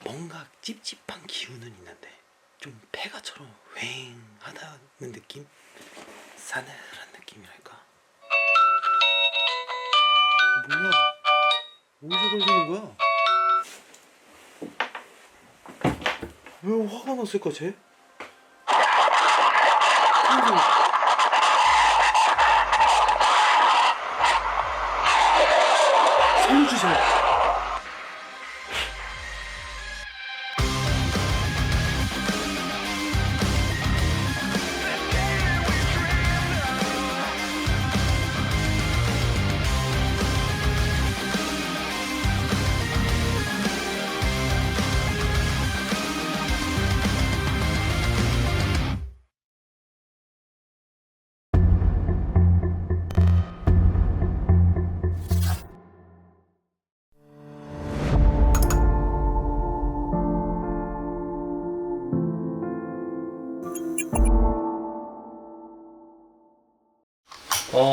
뭔가 찝찝한 기운은 있는데 좀 폐가처럼 휑하다는 느낌? 싸늘한 느낌이랄까? 뭐야? 어디서 걸리는 거야? 왜 화가 났을까 쟤? 살려주세요.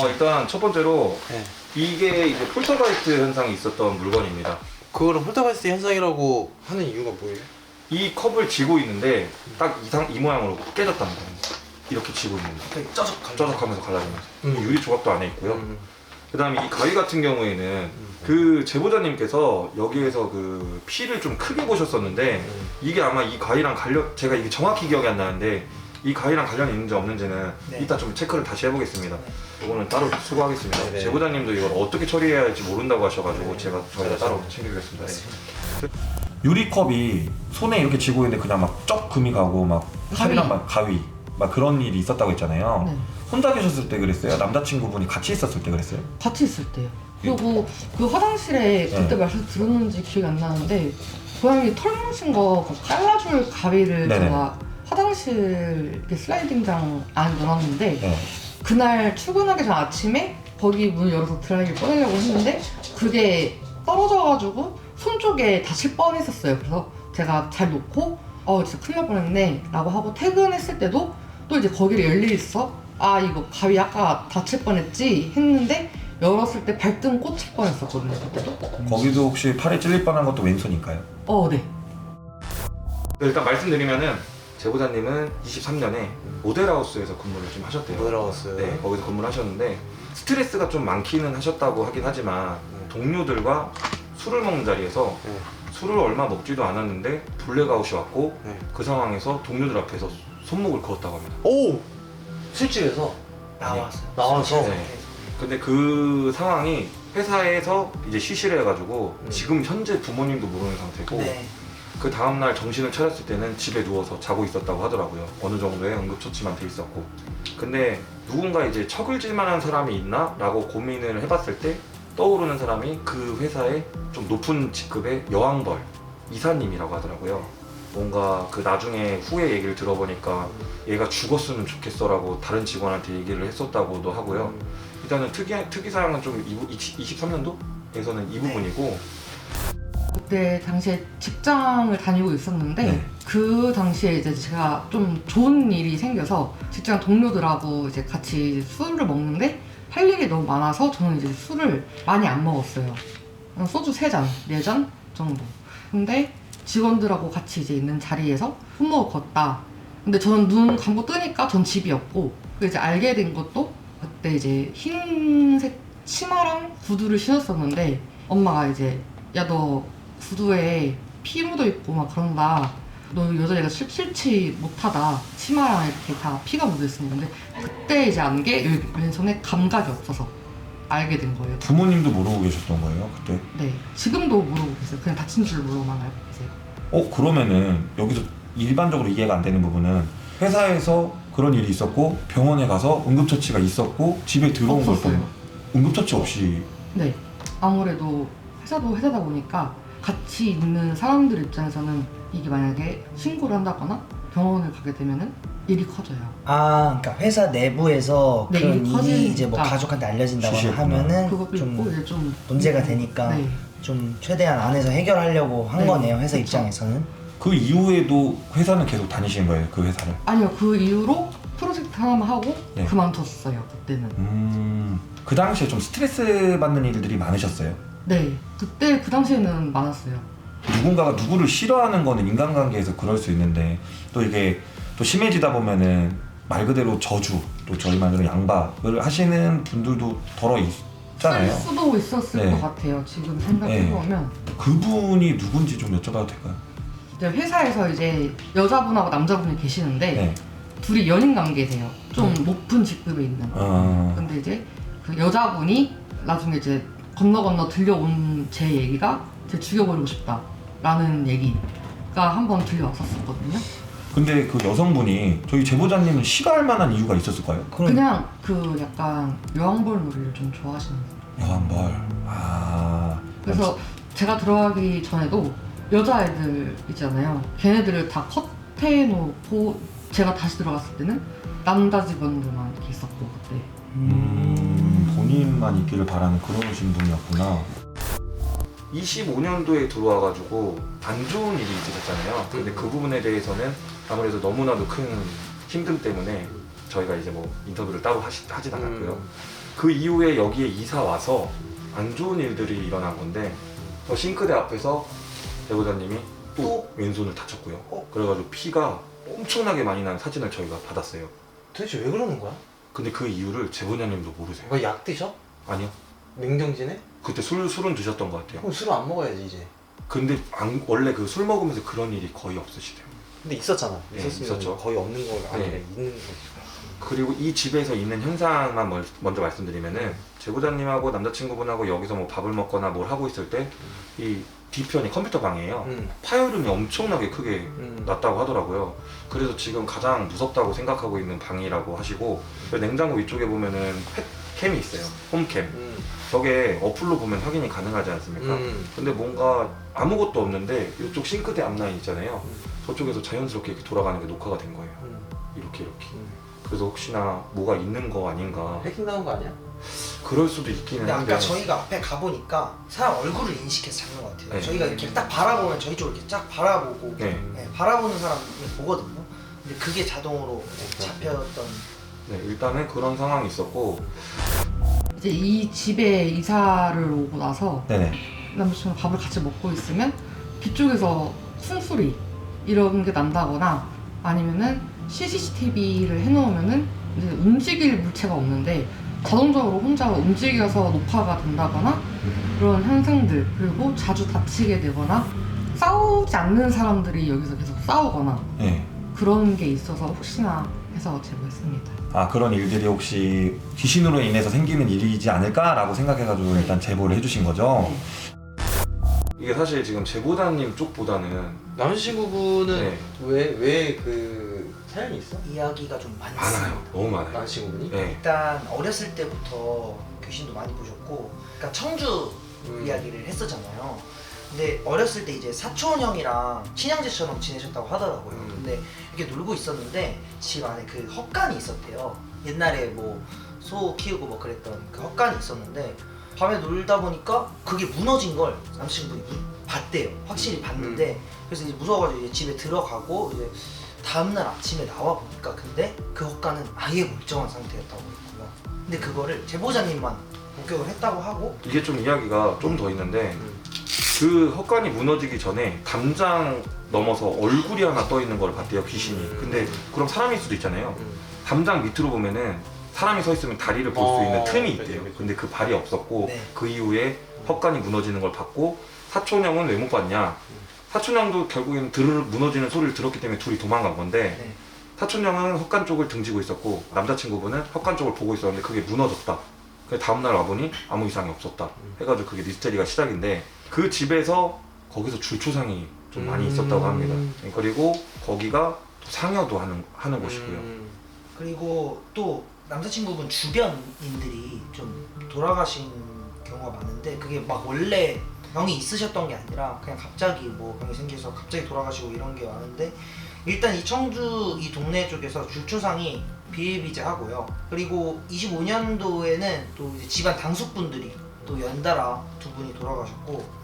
일단 첫 번째로 네. 이게 이제 폴터가이스트 현상이 있었던 물건입니다. 그거를 폴터가이스트 현상이라고 하는 이유가 뭐예요? 이 컵을 쥐고 있는데 딱 이 모양으로 깨졌다는 거예요. 이렇게 쥐고 있는데 쩌적하면서 갈라지면서 유리 조각도 안에 있고요. 그 다음에 이 가위 같은 경우에는 그 제보자님께서 여기에서 그 피를 좀 크게 보셨었는데 이게 아마 이 가위랑 제가 이게 정확히 기억이 안 나는데 이 가위랑 관련이 있는지 없는지는 이따 좀 체크를 다시 해보겠습니다. 이거는 따로 수고하겠습니다. 네네. 제보자님도 이걸 어떻게 처리해야 할지 모른다고 하셔가지고 저희가 따로 챙기겠습니다. 유리컵이 손에 이렇게 쥐고 있는데 그냥 막 쩍 금이 가고 막 칼이랑 막 가위 막 그런 일이 있었다고 했잖아요. 네. 혼자 계셨을 때 그랬어요? 남자친구분이 같이 있었을 때 그랬어요? 같이 있을 때요. 그리고 그 화장실에 그때 말씀 들었는지 기억이 안 나는데 고양이 털 뭉친 거 잘라줄 가위를 네네. 제가 화장실 이렇게 슬라이딩장 안에 넣어놨는데 네. 그날 출근하기 전 아침에 거기 문을 열어서 드라이기를 꺼내려고 했는데 그게 떨어져가지고 손 쪽에 다칠 뻔했었어요. 그래서 제가 잘 놓고 진짜 큰일 날 뻔했네 라고 하고 퇴근했을 때도 또 이제 거기를 열 일이 있어 이거 가위 아까 다칠 뻔했지 했는데 열었을 때 발등 꽂힐 뻔했었거든요. 그때도. 거기도 혹시 팔에 찔릴 뻔한 것도 왼손인가요? 네. 일단 말씀드리면은 제보자님은 23년에 모델하우스에서 근무를 좀 하셨대요. 모델하우스. 네, 거기서 근무를 하셨는데 스트레스가 좀 많기는 하셨다고 하긴 하지만 동료들과 술을 먹는 자리에서 술을 얼마 먹지도 않았는데 블랙아웃이 왔고 그 상황에서 동료들 앞에서 손목을 그었다고 합니다. 오! 술집에서 나와서 네. 근데 그 상황이 회사에서 이제 쉬쉬를 해가지고 지금 현재 부모님도 모르는 상태고 그 다음날 정신을 차렸을 때는 집에 누워서 자고 있었다고 하더라고요. 어느 정도의 응급처치만 돼 있었고. 근데 누군가 이제 척을 만한 사람이 있나? 라고 고민을 해봤을 때 떠오르는 사람이 그 회사의 좀 높은 직급의 여왕벌 이사님이라고 하더라고요. 뭔가 그 나중에 후에 얘기를 들어보니까 얘가 죽었으면 좋겠어 라고 다른 직원한테 얘기를 했었다고도 하고요. 일단은 특이사항은 좀 23년도에서는 이 부분이고 그때 당시에 직장을 다니고 있었는데 네. 그 당시에 이제 제가 좀 좋은 일이 생겨서 직장 동료들하고 이제 같이 술을 먹는데 할 일이 너무 많아서 저는 이제 술을 많이 안 먹었어요. 소주 3잔, 4잔 정도. 근데 직원들하고 같이 이제 있는 자리에서 손목을 걷다. 근데 저는 눈 감고 뜨니까 전 집이었고 이제 알게 된 것도 그때 이제 흰색 치마랑 구두를 신었었는데 엄마가 이제 야 너 구두에 피 묻어 있고 막 그런다. 너 여자애가 싫지 못하다. 치마랑 이렇게 다 피가 묻어 있으니. 근데 그때 이제 안 게 왼손에 감각이 없어서 알게 된 거예요. 부모님도 모르고 계셨던 거예요 그때? 네, 지금도 모르고 계세요. 그냥 다친 줄로만 알고 계세요. 그러면은 여기서 일반적으로 이해가 안 되는 부분은 회사에서 그런 일이 있었고 병원에 가서 응급처치가 있었고 집에 들어온 걸 없었어요. 보면 응급처치 없이 네, 아무래도 회사도 회사다 보니까 같이 있는 사람들 입장에서는 이게 만약에 신고를 한다거나 병원을 가게 되면은 일이 커져요. 그러니까 회사 내부에서 네, 그런 일이 일이 커지니까. 이제 뭐 가족한테 알려진다거나 시시했구나. 하면은 그것도 좀 있고 이제 좀 문제가 되니까 네. 좀 최대한 안에서 해결하려고 한 네, 거네요, 회사 그쵸. 입장에서는. 그 이후에도 회사는 계속 다니신 거예요 그 회사를? 아니요, 그 이후로 프로젝트 하나만 하고 네. 그만뒀어요. 그때는. 그 당시에 좀 스트레스 받는 일들이 많으셨어요? 네, 그때 그 당시에는 많았어요. 누군가가 누구를 싫어하는 거는 인간관계에서 그럴 수 있는데 또 이게 또 심해지다 보면은 말 그대로 저주 또 저희 말로 양박을 하시는 분들도 더러 있잖아요. 쓸 수도 있었을 네. 것 같아요. 지금 생각해보면. 그분이 누군지 좀 여쭤봐도 될까요? 이제 회사에서 이제 여자분하고 남자분이 계시는데 네. 둘이 연인 관계세요. 좀 높은 직급에 있는. 근데 이제 그 여자분이 나중에 이제 건너 들려온 제 얘기가 제 죽여버리고 싶다라는 얘기가 한번 들려왔었거든요. 근데 그 여성분이 저희 제보자님은 싫어할 만한 이유가 있었을까요? 그냥 그 약간 여왕벌 놀이를 좀 좋아하시는 거예요. 여왕벌. 그래서 제가 들어가기 전에도 여자애들 있잖아요. 걔네들을 다 컷해놓고 제가 다시 들어갔을 때는 남자 직원들만 이렇게 있었고 그때. 본인만 있기를 바라는 그러신 분이었구나. 25년도에 들어와가지고 안 좋은 일이 있으셨잖아요. 근데 그 부분에 대해서는 아무래도 너무나도 큰 힘듦 때문에 저희가 이제 뭐 인터뷰를 따로 하진 않았고요. 그 이후에 여기에 이사 와서 안 좋은 일들이 일어난 건데 싱크대 앞에서 제보자님이 또 왼손을 다쳤고요. 그래가지고 피가 엄청나게 많이 난 사진을 저희가 받았어요. 도대체 왜 그러는 거야? 근데 그 이유를 제보자님도 모르세요. 뭐 약 드셔? 아니요. 냉정지네? 그때 술은 드셨던 것 같아요. 그럼 술을 안 먹어야지 이제. 근데 원래 그 술 먹으면서 그런 일이 거의 없으시대요. 근데 있었잖아. 네, 있었으면 있었죠. 거의 없는 거 아니라 네. 있는 거지. 그리고 이 집에서 있는 현상만 먼저 말씀드리면은 제보자님하고 남자친구분하고 여기서 뭐 밥을 먹거나 뭘 하고 있을 때 이 뒤편이 컴퓨터 방이에요. 파열음이 엄청나게 크게 났다고 하더라고요. 그래서 지금 가장 무섭다고 생각하고 있는 방이라고 하시고 냉장고 위쪽에 보면은 펫캠이 있어요. 홈캠. 저게 어플로 보면 확인이 가능하지 않습니까? 근데 뭔가 아무것도 없는데 이쪽 싱크대 앞라인 있잖아요. 저쪽에서 자연스럽게 이렇게 돌아가는 게 녹화가 된 거예요. 이렇게. 그래서 혹시나 뭐가 있는 거 아닌가. 해킹 당한 거 아니야? 그럴 수도 있기는 근데 한데. 아까 저희가 앞에 가보니까 사람 얼굴을 인식해서 잡는 것 같아요. 네. 저희가 이렇게 딱 바라보면 저희 쪽을 이렇게 쫙 바라보고 네. 바라보는 사람이 보거든요. 근데 그게 자동으로 잡혔던. 네, 일단은 그런 상황이 있었고. 이제 이 집에 이사를 오고 나서 네네. 남자친구랑 밥을 같이 먹고 있으면 뒤쪽에서 숨소리 이런 게 난다거나 아니면은 CCTV를 해놓으면은 이제 움직일 물체가 없는데 자동적으로 혼자 움직여서 녹화가 된다거나 그런 현상들, 그리고 자주 다치게 되거나 싸우지 않는 사람들이 여기서 계속 싸우거나 네. 그런 게 있어서 혹시나 해서 제보했습니다. 아, 그런 일들이 혹시 귀신으로 인해서 생기는 일이지 않을까라고 생각해가지고 일단 제보를 해주신 거죠? 네. 이게 사실 지금 제보자님 쪽보다는 남자친구분은 네. 왜 그 사연이 있어? 이야기가 좀 많습니다. 많아요. 너무 많아요. 남자친구분이? 네. 일단 어렸을 때부터 귀신도 많이 보셨고, 그러니까 청주 이야기를 했었잖아요. 근데 어렸을 때 이제 사촌 형이랑 친형제처럼 지내셨다고 하더라고요. 근데 이렇게 놀고 있었는데 집 안에 그 헛간이 있었대요. 옛날에 뭐 소 키우고 뭐 그랬던 그 헛간이 있었는데 밤에 놀다 보니까 그게 무너진 걸 남친분이 봤대요. 확실히 봤는데 그래서 이제 무서워가지고 이제 집에 들어가고 이제 다음날 아침에 나와 보니까 근데 그 헛간은 아예 멀쩡한 상태였다고 했고요. 근데 그거를 제보자님만 목격을 했다고 하고. 이게 좀 이야기가 좀 더 있는데 그 헛간이 무너지기 전에 담장 넘어서 얼굴이 하나 떠 있는 걸 봤대요, 귀신이. 근데 그럼 사람일 수도 있잖아요. 담장 밑으로 보면은 사람이 서 있으면 다리를 볼 수 있는 틈이 있대요. 그렇죠. 근데 그 발이 없었고 네. 그 이후에 헛간이 무너지는 걸 봤고 사촌형은 왜 못 봤냐? 사촌형도 결국에는 드르륵 무너지는 소리를 들었기 때문에 둘이 도망간 건데 네. 사촌형은 헛간 쪽을 등지고 있었고 남자친구분은 헛간 쪽을 보고 있었는데 그게 무너졌다. 그래서 다음날 와보니 아무 이상이 없었다. 해가지고 그게 미스테리가 시작인데 그 집에서 거기서 줄초상이 좀 많이 있었다고 합니다. 그리고 거기가 상여도 하는 곳이고요. 그리고 또 남자친구분 주변인들이 좀 돌아가신 경우가 많은데 그게 막 원래 병이 있으셨던 게 아니라 그냥 갑자기 뭐 병이 생겨서 갑자기 돌아가시고 이런 게 많은데 일단 이 청주 이 동네 쪽에서 줄초상이 비일비재하고요. 그리고 25년도에는 또 이제 집안 당숙분들이 또 연달아 두 분이 돌아가셨고.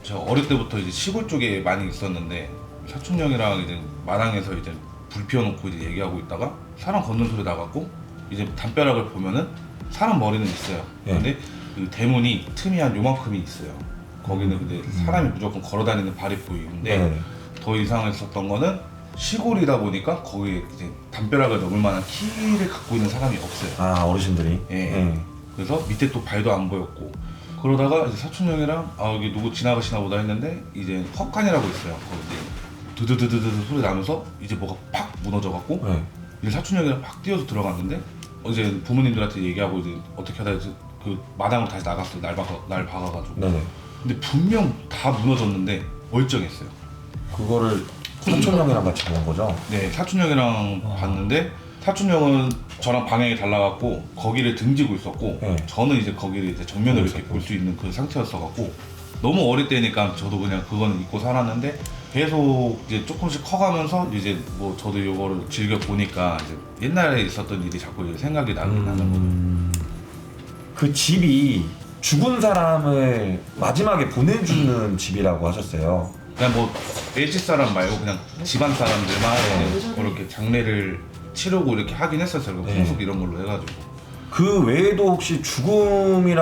저 어릴 때부터 이제 시골 쪽에 많이 있었는데 사촌 형이랑 이제 마당에서 이제 불 피워놓고 이제 얘기하고 있다가 사람 걷는 소리 나갖고 이제 담벼락을 보면은 사람 머리는 있어요. 네. 근데 그 대문이 틈이 한 요만큼이 있어요. 거기는 근데 사람이 무조건 걸어다니는 발이 보이는데 네. 더 이상했었던 거는 시골이다 보니까 거기에 이제 담벼락을 넘을 만한 키를 갖고 있는 사람이 없어요. 아 어르신들이. 예. 네. 그래서 밑에 또 발도 안 보였고 그러다가 이제 사촌 형이랑 아 여기 누구 지나가시나 보다 했는데 이제 헛간이라고 있어요. 거기 이제 드드드드드 소리 나면서 이제 뭐가 팍 무너져 갖고 네. 이제 사촌 형이랑 막 뛰어서 들어갔는데 이제 부모님들한테 얘기하고 이제 어떻게 하다 이제 그 마당으로 다시 나갔어요. 날 박아가지고. 네네. 근데 분명 다 무너졌는데 멀쩡했어요. 그거를 사촌 형이랑 같이 본 거죠? 네, 사촌 형이랑 봤는데 사촌 형은 저랑 방향이 달라갖고 거기를 등지고 있었고 네. 저는 이제 거기를 이제 정면으로 이렇게 볼 수 있는 그 상태였어갖고 너무 어릴 때니까 저도 그냥 그거는 잊고 살았는데 계속 이제 조금씩 커가면서 이제 뭐 저도 이거를 즐겨 보니까 이제 옛날에 있었던 일이 자꾸 이제 생각이 나는 거죠. 그 집이 죽은 사람을 마지막에 보내주는 집이라고 하셨어요. 그냥 뭐 내 집 사람 말고 그냥 집안 사람들만 이제 그렇게 장례를 치르고 이렇게 하긴 했었어요. 네. 풍습 이런 걸로 해가지고. 그 외에도 혹시 죽음을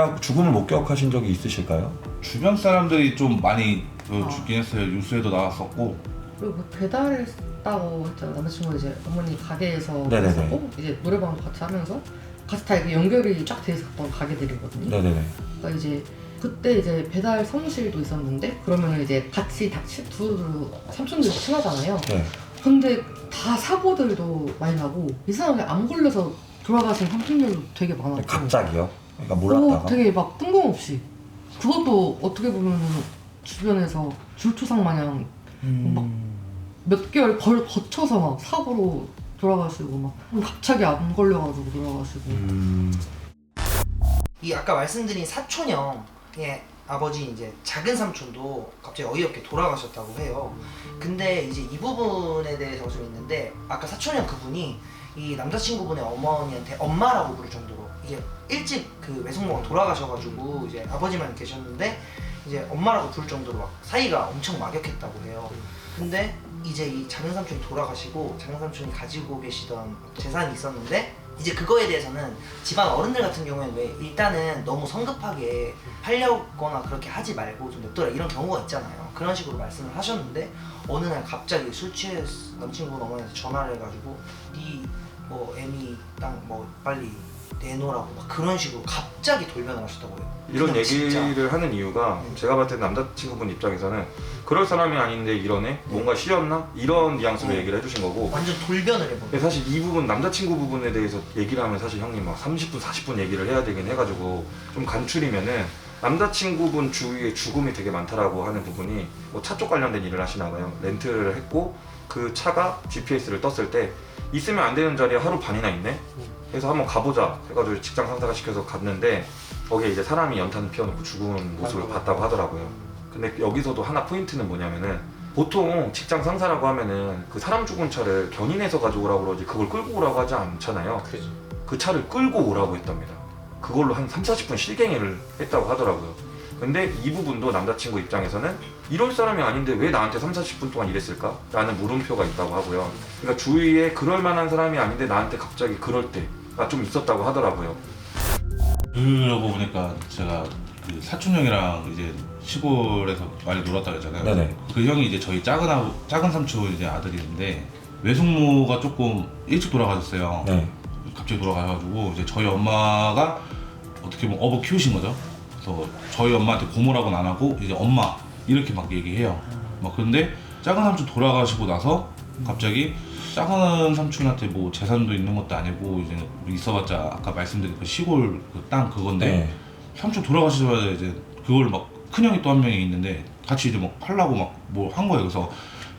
목격하신 적이 있으실까요? 주변 사람들이 좀 많이 아. 죽긴 했어요. 뉴스에도 나왔었고. 그리고 그 배달했다고 했잖아. 남자친구가 이제 어머니 가게에서 네네네. 있었고 이제 노래방도 같이 하면서 같이 다 이렇게 연결이 쫙 돼 있었던 가게들이거든요. 네네네. 그러니까 이제 그때 이제 배달 사무실도 있었는데 그러면 이제 같이 두루 삼촌들 친하잖아요. 네. 근데 다 사고들도 많이 나고 이상하게 안 걸려서 돌아가신 삼촌들도 되게 많았고. 갑자기요? 그러니까 몰랐다가. 되게 막 뜬금없이. 그것도 어떻게 보면 주변에서 줄초상 마냥 몇 개월 거쳐서 막 사고로 돌아가시고 막 갑자기 안 걸려가지고 돌아가시고. 이 아까 말씀드린 사촌형의 아버지 이제 작은 삼촌도 갑자기 어이없게 돌아가셨다고 해요. 근데 이제 이 부분에 대해서 좀 있는데 아까 사촌형 그분이 이 남자친구분의 어머니한테 엄마라고 부를 정도로 이게 일찍 그 외숙모가 돌아가셔가지고 이제 아버지만 계셨는데 이제 엄마라고 부를 정도로 막 사이가 엄청 막역했다고 해요. 근데 이제 이 작은 삼촌이 돌아가시고 작은 삼촌이 가지고 계시던 재산이 있었는데 이제 그거에 대해서는 집안 어른들 같은 경우에는 왜 일단은 너무 성급하게 팔려거나 그렇게 하지 말고 좀 냅둬라 이런 경우가 있잖아요. 그런 식으로 말씀을 하셨는데 어느 날 갑자기 술 취해 남친분 어머니한테 전화를 해가지고 네 뭐 애미 땅 뭐 빨리 내놓으라고 막 그런 식으로 갑자기 돌변을 하셨다고 해요. 이런 그건 진짜 얘기를 하는 이유가 제가 봤을 때 남자친구분 입장에서는 그럴 사람이 아닌데 이러네? 뭔가 쉬었나? 이런 뉘앙스로 얘기를 해주신 거고 완전 돌변을 해버려. 근데 사실 이 부분 남자친구 부분에 대해서 얘기를 하면 사실 형님 막 30분 40분 얘기를 해야 되긴 해가지고 좀 간추리면은 남자친구분 주위에 죽음이 되게 많다라고 하는 부분이 뭐 차 쪽 관련된 일을 하시나 봐요. 렌트를 했고 그 차가 GPS를 떴을 때 있으면 안 되는 자리에 하루 반이나 있네? 그래서 한번 가보자 해가지고 직장 상사가 시켜서 갔는데 거기에 이제 사람이 연탄을 피워놓고 죽은 모습을 봤다고 하더라고요. 근데 여기서도 하나 포인트는 뭐냐면은 보통 직장 상사라고 하면은 그 사람 죽은 차를 견인해서 가져오라고 그러지 그걸 끌고 오라고 하지 않잖아요. 그죠. 그 차를 끌고 오라고 했답니다. 그걸로 한 3-40분 실갱이를 했다고 하더라고요. 근데 이 부분도 남자친구 입장에서는 이럴 사람이 아닌데 왜 나한테 3-40분 동안 이랬을까? 라는 물음표가 있다고 하고요. 그러니까 주위에 그럴 만한 사람이 아닌데 나한테 갑자기 그럴 때가 좀 있었다고 하더라고요. 그러고 보니까 제가 그 사촌 형이랑 이제 시골에서 많이 놀았다 그랬잖아요. 네네. 그 형이 이제 저희 작은 삼촌 이제 아들인데 외숙모가 조금 일찍 돌아가셨어요. 네. 갑자기 돌아가셔가지고 이제 저희 엄마가 어떻게 보면 어버 키우신 거죠. 그래서 저희 엄마한테 고모라고는 안 하고 이제 엄마 이렇게 막 얘기해요. 막 근데 작은 삼촌 돌아가시고 나서 갑자기 작은 삼촌한테 뭐 재산도 있는 것도 아니고 이제 있어봤자 아까 말씀드린 그 시골 그 땅 그건데 네. 삼촌 돌아가시자마자 이제 그걸 막 큰형이 또 한 명이 있는데 같이 이제 막 팔라고 막 뭐 한 거예요. 그래서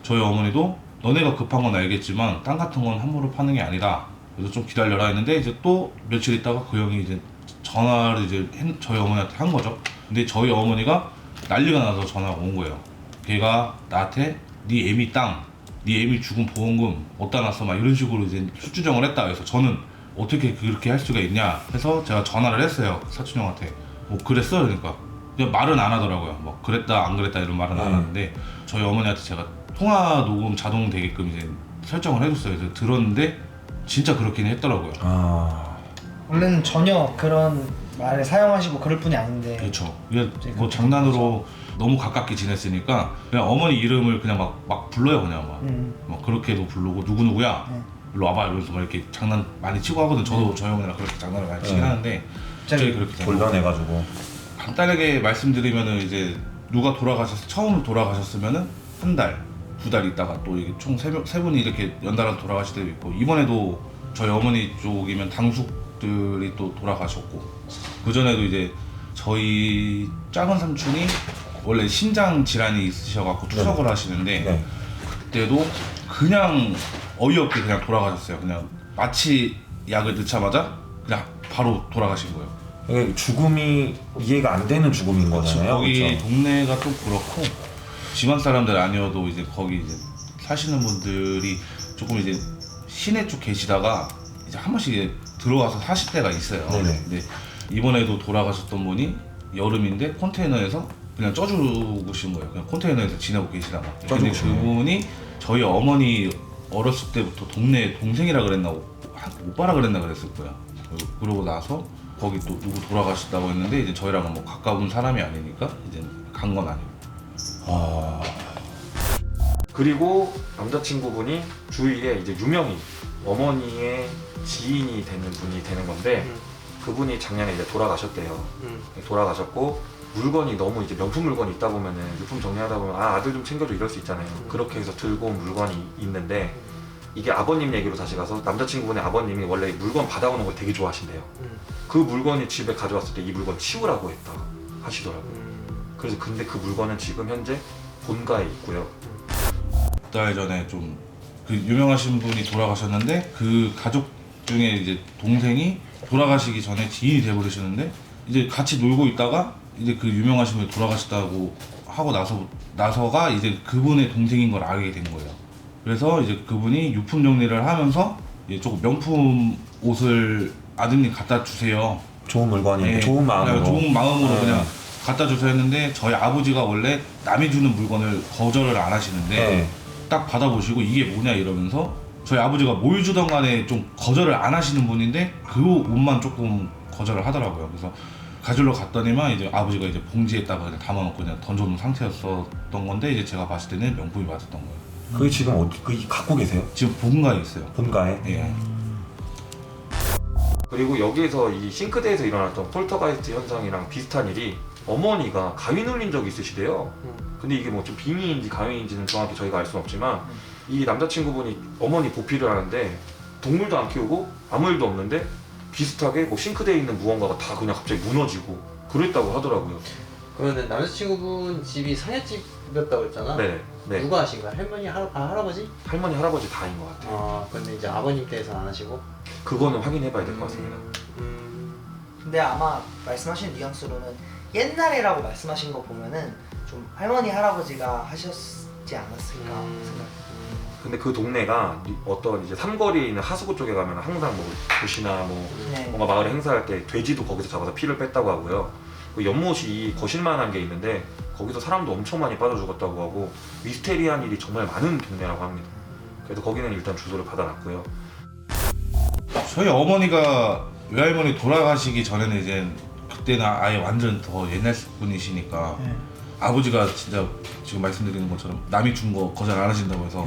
저희 어머니도 너네가 급한 건 알겠지만 땅 같은 건 함부로 파는 게 아니다. 그래서 좀 기다려라 했는데 이제 또 며칠 있다가 그 형이 이제 전화를 이제 저희 어머니한테 한 거죠. 근데 저희 어머니가 난리가 나서 전화가 온 거예요. 걔가 나한테 네 애미 땅, 네 애미 죽은 보험금 어디다 놨어 막 이런 식으로 이제 수주정을 했다. 그래서 저는 어떻게 그렇게 할 수가 있냐 해서 제가 전화를 했어요. 사촌 형한테. 뭐 그랬어? 그러니까 그냥 말은 안 하더라고요. 뭐 그랬다 안 그랬다 이런 말은 안 하는데 저희 어머니한테 제가 통화 녹음 자동 되게끔 이제 설정을 해줬어요. 그래서 들었는데 진짜 그렇긴 했더라고요. 아. 원래는 전혀 그런 말에 사용하시고 그럴 뿐이 아닌데. 그렇죠. 이게 뭐 장난으로 너무 가깝게 지냈으니까 그냥 어머니 이름을 그냥 막 불러요. 그냥 막 그렇게도 부르고 누구누구야 일로 와봐 이러면서 막 이렇게 장난 많이 치고 하거든. 저도 저 형이랑 그렇게 장난을 많이 치긴 하는데 갑자기 그렇게 되고. 돌변해가지고. 간단하게 말씀드리면은 이제 누가 처음 돌아가셨으면은 한 달, 2달 있다가 또 이게 총 세 분이 이렇게 연달아 돌아가실 때도 있고, 이번에도 저희 어머니 쪽이면 당숙들이 또 돌아가셨고, 그 전에도 이제 저희 작은 삼촌이 원래 신장 질환이 있으셔갖고 투석을 하시는데 네. 그때도 그냥 어이없게 그냥 돌아가셨어요. 그냥 마취 약을 넣자마자 그냥 바로 돌아가신 거예요. 이게 죽음이 이해가 안 되는 죽음인 거잖아요. 거기 그렇죠? 동네가 좀 그렇고 집안 사람들 아니어도 이제 거기 이제 사시는 분들이 조금 이제 시내 쪽 계시다가 이제 한 번씩 이제 들어와서 사실 때가 있어요. 네네. 근데 이번에도 돌아가셨던 분이 여름인데 컨테이너에서 그냥 쪄 죽으신 거예요. 그냥 컨테이너에서 지내고 계시다가. 근데 그분이 저희 어머니 어렸을 때부터 동네 동생이라 그랬나 오빠라 그랬나 그랬을 거야. 그러고 나서 거기 또 누구 돌아가셨다고 했는데 이제 저희랑은 뭐 가까운 사람이 아니니까 이제 간 건 아니에요. 그리고 남자친구분이 주위에 이제 유명인 어머니의 지인이 되는 분이 되는 건데 그분이 작년에 이제 돌아가셨대요. 돌아가셨고 물건이 너무 이제 명품 물건이 있다 보면은 유품 정리하다 보면 아들 좀 챙겨줘 이럴 수 있잖아요. 그렇게 해서 들고 온 물건이 있는데 이게 아버님 얘기로 다시 가서 남자친구분의 아버님이 원래 물건 받아오는 걸 되게 좋아하신대요. 그 물건이 집에 가져왔을 때 이 물건 치우라고 했다 하시더라고요. 그래서 근데 그 물건은 지금 현재 본가에 있고요. 몇 달 전에 좀 그 유명하신 분이 돌아가셨는데 그 가족 중에 이제 동생이 돌아가시기 전에 지인이 돼버리셨는데 이제 같이 놀고 있다가 이제 그 유명하신 분이 돌아가셨다고 하고 나서가 이제 그분의 동생인 걸 알게 된 거예요. 그래서 이제 그분이 유품 정리를 하면서 이제 조금 명품 옷을 아드님 갖다 주세요. 좋은 물건이 네, 좋은 마음으로. 좋은 마음으로 네. 그냥 갖다 주세요 했는데 저희 아버지가 원래 남이 주는 물건을 거절을 안 하시는데 네. 딱 받아보시고 이게 뭐냐 이러면서 저희 아버지가 뭘 주던 간에 좀 거절을 안 하시는 분인데 그 옷만 조금 거절을 하더라고요. 그래서 가지러 갔더니만 이제 아버지가 이제 봉지에다가 그냥 담아놓고 그냥 던져놓은 상태였었던 건데 이제 제가 봤을 때는 명품이 맞았던 거예요. 그게 지금 어디 갖고 계세요? 지금 본가에 있어요. 본가에? 예. 그리고 여기에서 이 싱크대에서 일어났던 폴터가이스트 현상이랑 비슷한 일이 어머니가 가위 눌린 적이 있으시대요. 근데 이게 뭐 좀 빙의인지 가위인지는 정확히 저희가 알 수는 없지만 이 남자친구분이 어머니 보필을 하는데 동물도 안 키우고 아무 일도 없는데 비슷하게 뭐 싱크대에 있는 무언가가 다 그냥 갑자기 무너지고 그랬다고 하더라고요. 그러면 남자친구분 집이 상해집이었다고 했잖아. 네, 네. 누가 하신 거야? 할머니, 할아버지? 할머니, 할아버지 다인 것 같아요. 근데 이제 아버님께서는 안 하시고. 그거는 확인해봐야 될 것 같습니다. 근데 아마 말씀하신 뉘앙스로는 옛날에라고 말씀하신 거 보면은 좀 할머니 할아버지가 하셨지 않았을까 생각해요. 근데 그 동네가 어떤 이제 삼거리에 있는 하수구 쪽에 가면 항상 뭐 도시나 뭐 네. 뭔가 마을 행사할 때 돼지도 거기서 잡아서 피를 뺐다고 하고요. 그 연못이 거실만한 게 있는데 거기서 사람도 엄청 많이 빠져 죽었다고 하고 미스테리한 일이 정말 많은 동네라고 합니다. 그래서 거기는 일단 주소를 받아놨고요. 저희 어머니가 외할머니 돌아가시기 전에는 이제 그때는 아예 완전 더 옛날 분이시니까 아버지가 진짜 지금 말씀드리는 것처럼 남이 준 거 거절 안 하신다고 해서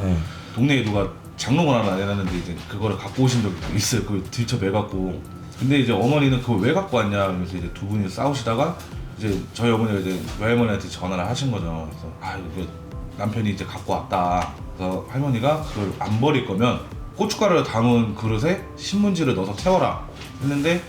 동네에 누가 장롱을 하나 내놨는데 이제 그거를 갖고 오신 적이 있어요. 그걸 들춰매갖고. 근데 이제 어머니는 그걸 왜 갖고 왔냐 그래서 이제 두 분이 싸우시다가 이제 저희 어머니가 이제 외할머니한테 전화를 하신 거죠. 그래서 이거 남편이 이제 갖고 왔다. 그래서 할머니가 그걸 안 버릴 거면 고춧가루를 담은 그릇에 신문지를 넣어서 태워라 했는데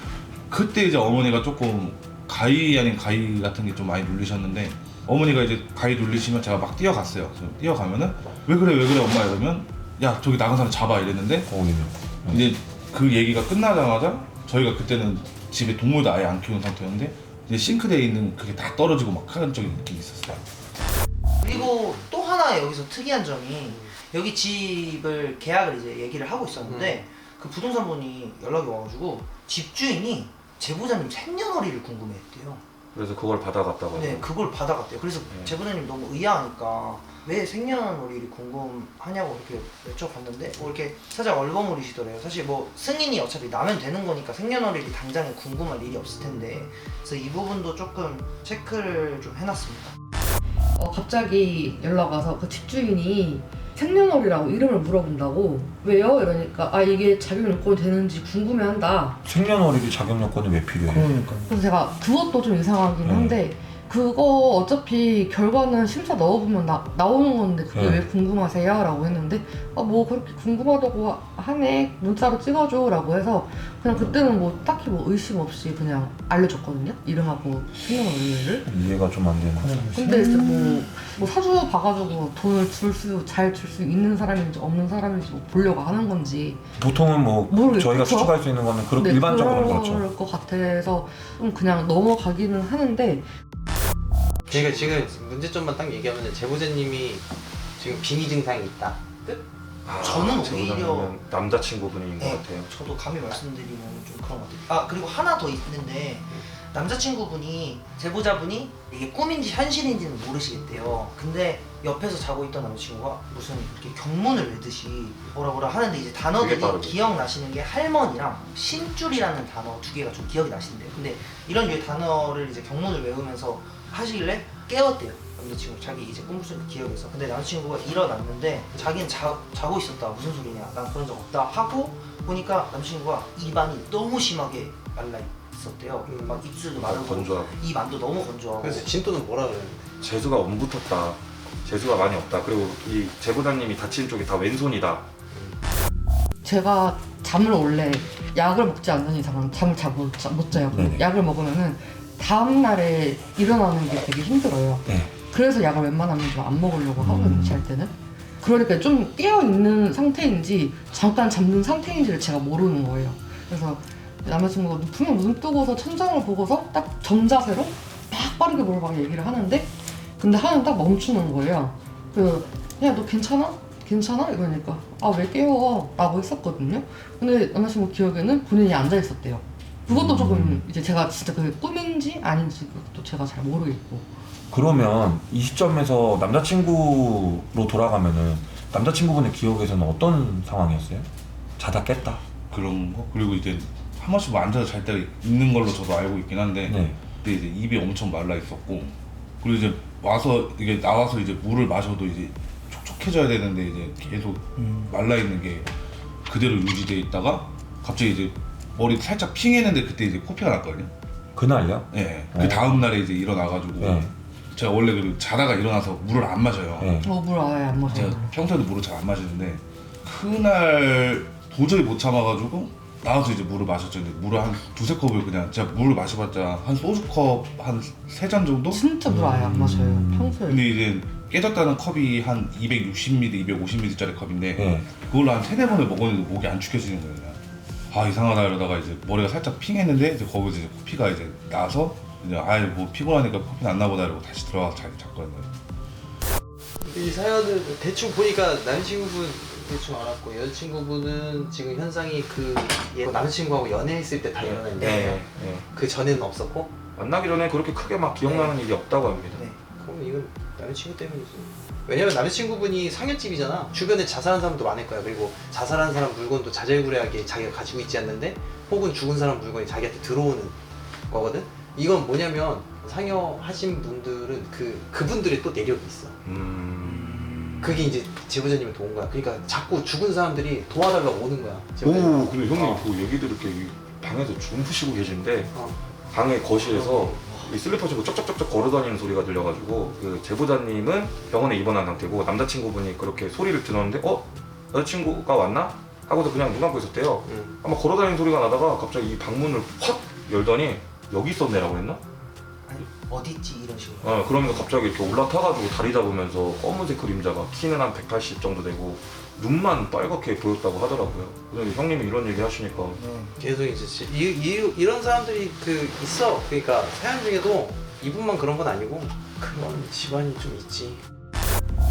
그때 이제 어머니가 조금 가위 아닌 가위 같은 게 좀 많이 눌리셨는데 어머니가 이제 가위 눌리시면 제가 막 뛰어갔어요. 그래서 뛰어가면은 왜 그래 엄마 이러면 야 저기 나간 사람 잡아 이랬는데 이제 그 얘기가 끝나자마자 저희가 그때는 집에 동물도 아예 안 키우는 상태였는데 이제 싱크대에 있는 그게 다 떨어지고 막 하는 적이 느낌이 있었어요. 그리고 또 하나 여기서 특이한 점이 여기 집을 계약을 이제 얘기를 하고 있었는데 그 부동산 분이 연락이 와가지고 집주인이 제보자님 생년월일을 궁금해했대요. 그래서 그걸 받아갔다고 네, 하더라고요. 그걸 받아갔대요. 그래서 네. 제보자님 너무 의아하니까 왜 생년월일이 궁금하냐고 이렇게 여쭤봤는데 뭐 이렇게 살짝 얼버무리시더래요. 사실 뭐 승인이 어차피 나면 되는 거니까 생년월일이 당장에 궁금할 일이 없을 텐데 그래서 이 부분도 조금 체크를 좀 해놨습니다. 갑자기 연락 와서 그 집주인이 생년월일이라고 이름을 물어본다고 왜요? 이러니까 이게 자격 요건이 되는지 궁금해한다. 생년월일이 자격 요건이 왜 필요해요? 그러니까. 그래서 제가 그것도 좀 이상하긴 네. 한데 그거 어차피 결과는 심사 넣어보면 나오는 건데 그게 네. 왜 궁금하세요? 라고 했는데 뭐 그렇게 궁금하다고 하네 문자로 찍어줘 라고 해서 그냥 그때는 뭐 딱히 뭐 의심 없이 그냥 알려줬거든요 이름하고 생년월일을. 이해가 좀 안 되는. 근데 이제 뭐 사주 봐가지고 돈을 잘 줄 수 있는 사람인지 없는 사람인지 뭐 보려고 하는 건지 보통은 뭐 모르겠죠. 저희가 추측할 수 있는 거는 그렇게 네, 일반적으로는 그럴 그렇죠. 것 같아서 좀 그냥 넘어가기는 하는데 그러니까 지금 문제점만 딱 얘기하면 제보자님이 지금 빙의 증상이 있다. 끝? 저는 제보자님은 오히려 남자친구분인 것 네, 같아요. 저도 감히 말씀드리면 좀 그런 것 같아요. 그리고 하나 더 있는데 남자친구분이 제보자분이 이게 꿈인지 현실인지는 모르시겠대요. 근데 옆에서 자고 있던 남자친구가 무슨 이렇게 경문을 외듯이 뭐라 하는데 이제 단어들이 되게 빠르게. 기억나시는 게 할머니랑 신줄이라는 단어 두 개가 좀 기억이 나신대요. 근데 이런 류의 단어를 이제 경문을 외우면서 하시길래 깨웠대요. 남자친구 자기 이제 꿈속의 기억에서. 근데 남자친구가 일어났는데 자기는 자고 있었다. 무슨 소리냐? 난 그런 적 없다 하고 보니까 남자친구가 입안이 너무 심하게 말라 있었대요. 막 입술도 마르고 건조하고. 입 안도 너무 건조하고. 그래서 진또는 뭐라 그러는데? 재수가 엄붙었다. 재수가 많이 없다. 그리고 이 제보자님이 다친 쪽이 다 왼손이다. 제가 잠을 원래 약을 먹지 않는 이상은 잠을 잘 못 자요. 네네. 약을 먹으면은 다음 날에 일어나는 게 되게 힘들어요. 네. 그래서 약을 웬만하면 좀 안 먹으려고 하거든요, 잘 때는. 그러니까 좀 깨어있는 상태인지 잠깐 잠든 상태인지를 제가 모르는 거예요. 그래서 남자친구가 분명 눈 뜨고서 천장을 보고서 딱 정자세로 막 빠르게 뭘 막 얘기를 하는데 근데 하는 딱 멈추는 거예요. 야, 너 괜찮아? 괜찮아? 이러니까 왜 깨워? 라고 했었거든요. 근데 남자친구 기억에는 본인이 앉아있었대요. 그것도 조금 이제 제가 진짜 그게 꿈인지 아닌지 그것도 제가 잘 모르겠고. 그러면 이 시점에서 남자친구로 돌아가면은 남자친구분의 기억에서는 어떤 상황이었어요? 자다 깼다. 그런 거? 그리고 이제 한 번씩 뭐 앉아서 잘 때가 있는 걸로 저도 알고 있긴 한데 네. 그때 이제 입이 엄청 말라 있었고 그리고 이제 이게 나와서 이제 물을 마셔도 이제 촉촉해져야 되는데 이제 계속 말라 있는 게 그대로 유지돼 있다가 갑자기 이제 머리 살짝 핑했는데 그때 이제 코피가 났거든요. 그날요? 예. 그 다음 날에 이제 일어나가지고 네. 제가 원래 그 자다가 일어나서 물을 안 마셔요. 네. 물 아예 안 마셔요. 제가 평소에도 물을 잘 안 마시는데 그날 도저히 못 참아가지고 나와서 이제 물을 마셨죠. 근데 물을 한 두세 컵을 그냥 제가 물을 마셔봤자 한 소주컵 한 3잔 정도? 진짜 물 아예 안 마셔요, 평소에. 근데 이제 깨졌다는 컵이 한 260ml, 250ml짜리 컵인데 네. 그걸로 한 3-4번을 먹었는데 목이 안 축혀지는 거예요. 그냥. 이상하다 이러다가 이제 머리가 살짝 핑했는데 이제 거기서 이제 코피가 이제 나서 이제 뭐 피곤하니까 코피 났나 보다 이러고 다시 들어가서 잘 잤거든요. 이 사연을 대충 보니까 남자친구분 대충 알았고 여자친구분은 지금 현상이 얘 남자친구하고 연애했을 때 다 일어난 일이에요. 네. 그 전에는 없었고? 만나기 전에 그렇게 크게 막 기억나는 일이 없다고 합니다. 네. 그럼 이건 남자친구 때문이지. 왜냐면 남자친구분이 상여집이잖아. 주변에 자살한 사람도 많을 거야. 그리고 자살한 사람 물건도 자잘구레하게 자기가 가지고 있지 않는데 혹은 죽은 사람 물건이 자기한테 들어오는 거거든. 이건 뭐냐면 상여하신 분들은 그분들의 또 내력이 있어. 그게 이제 제보자님을 도운 거야. 그러니까 자꾸 죽은 사람들이 도와달라고 오는 거야. 오, 근데 형님 그 얘기 들을 게 방에서 주무시고 계신데 방의 거실에서 이 슬리퍼 신고 쩍쩍쩍쩍 걸어다니는 소리가 들려가지고 그 제보자님은 병원에 입원한 상태고 남자친구분이 그렇게 소리를 들었는데 여자친구가 왔나? 하고서 그냥 눈 감고 있었대요. 아마 걸어다니는 소리가 나다가 갑자기 이 방문을 확 열더니 여기 있었네라고 했나? 아니 어디 있지 이런 식으로. 그러면서 갑자기 이렇게 올라타가지고 다리 잡으면서 검은색 그림자가 키는 한 180 정도 되고 눈만 빨갛게 보였다고 하더라고요. 그래서 형님이 이런 얘기 하시니까 계속 이제 이런 사람들이 있어. 그러니까 사연 중에도 이분만 그런 건 아니고 그런 집안이 좀 있지.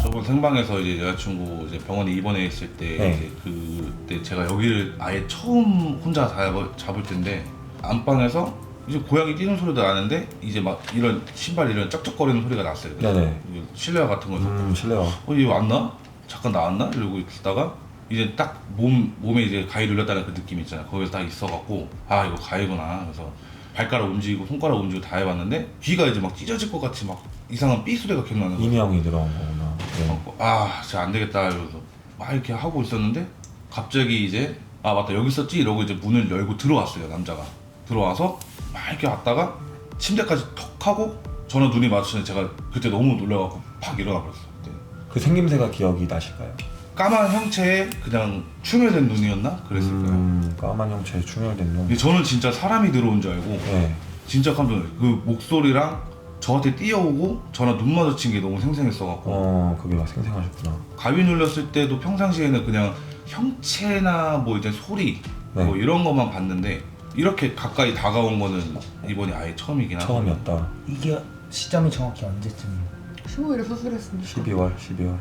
저번 생방에서 이제 여자친구 이제 병원에 입원해 있을 때 네. 이제 그때 제가 여기를 아예 처음 혼자 잡을 때인데 안방에서 이제 고양이 뛰는 소리도 나는데 이제 막 이런 신발 이런 쩍쩍거리는 소리가 났어요. 그래서 네네. 실내화 같은 거에서 실내화. 얘 왔나? 잠깐 나왔나? 이러고 있다가 이제 딱 몸에 이제 가위 눌렸다는 그 느낌 있잖아요. 거기서 딱 있어갖고 아 이거 가위구나. 그래서 발가락 움직이고 손가락 움직이고 다 해봤는데 귀가 이제 막 찢어질 것 같이 막 이상한 삐 소리가 계속 나는 거예요. 이명이 들어간 거구나. 네. 아 진짜 안 되겠다 이러면서 막 이렇게 하고 있었는데 갑자기 이제 아 맞다 여기 있었지 이러고 이제 문을 열고 들어왔어요. 남자가 들어와서 막 이렇게 왔다가 침대까지 턱 하고 저는 눈이 마주치는데 제가 그때 너무 놀라갖고 팍 일어나 버렸어요. 그때. 그 생김새가 기억이 나실까요? 까만 형체에 그냥 충혈된 눈이었나? 그랬을 거예요. 까만 형체에 충혈된 눈. 근데 저는 진짜 사람이 들어온 줄 알고 네. 진짜 깜짝 놀랐어요. 그 목소리랑 저한테 뛰어오고 저랑 눈 마주친 게 너무 생생했어갖고 그게 막 생생하셨구나. 가위 눌렸을 때도 평상시에는 그냥 형체나 뭐 이제 소리 네. 뭐 이런 것만 봤는데 이렇게 가까이 다가온 거는 이번이 아예 처음이긴 하거든요. 처음이었다. 이게 시점이 정확히 언제쯤이에요? 15일에 수술했으니까 12월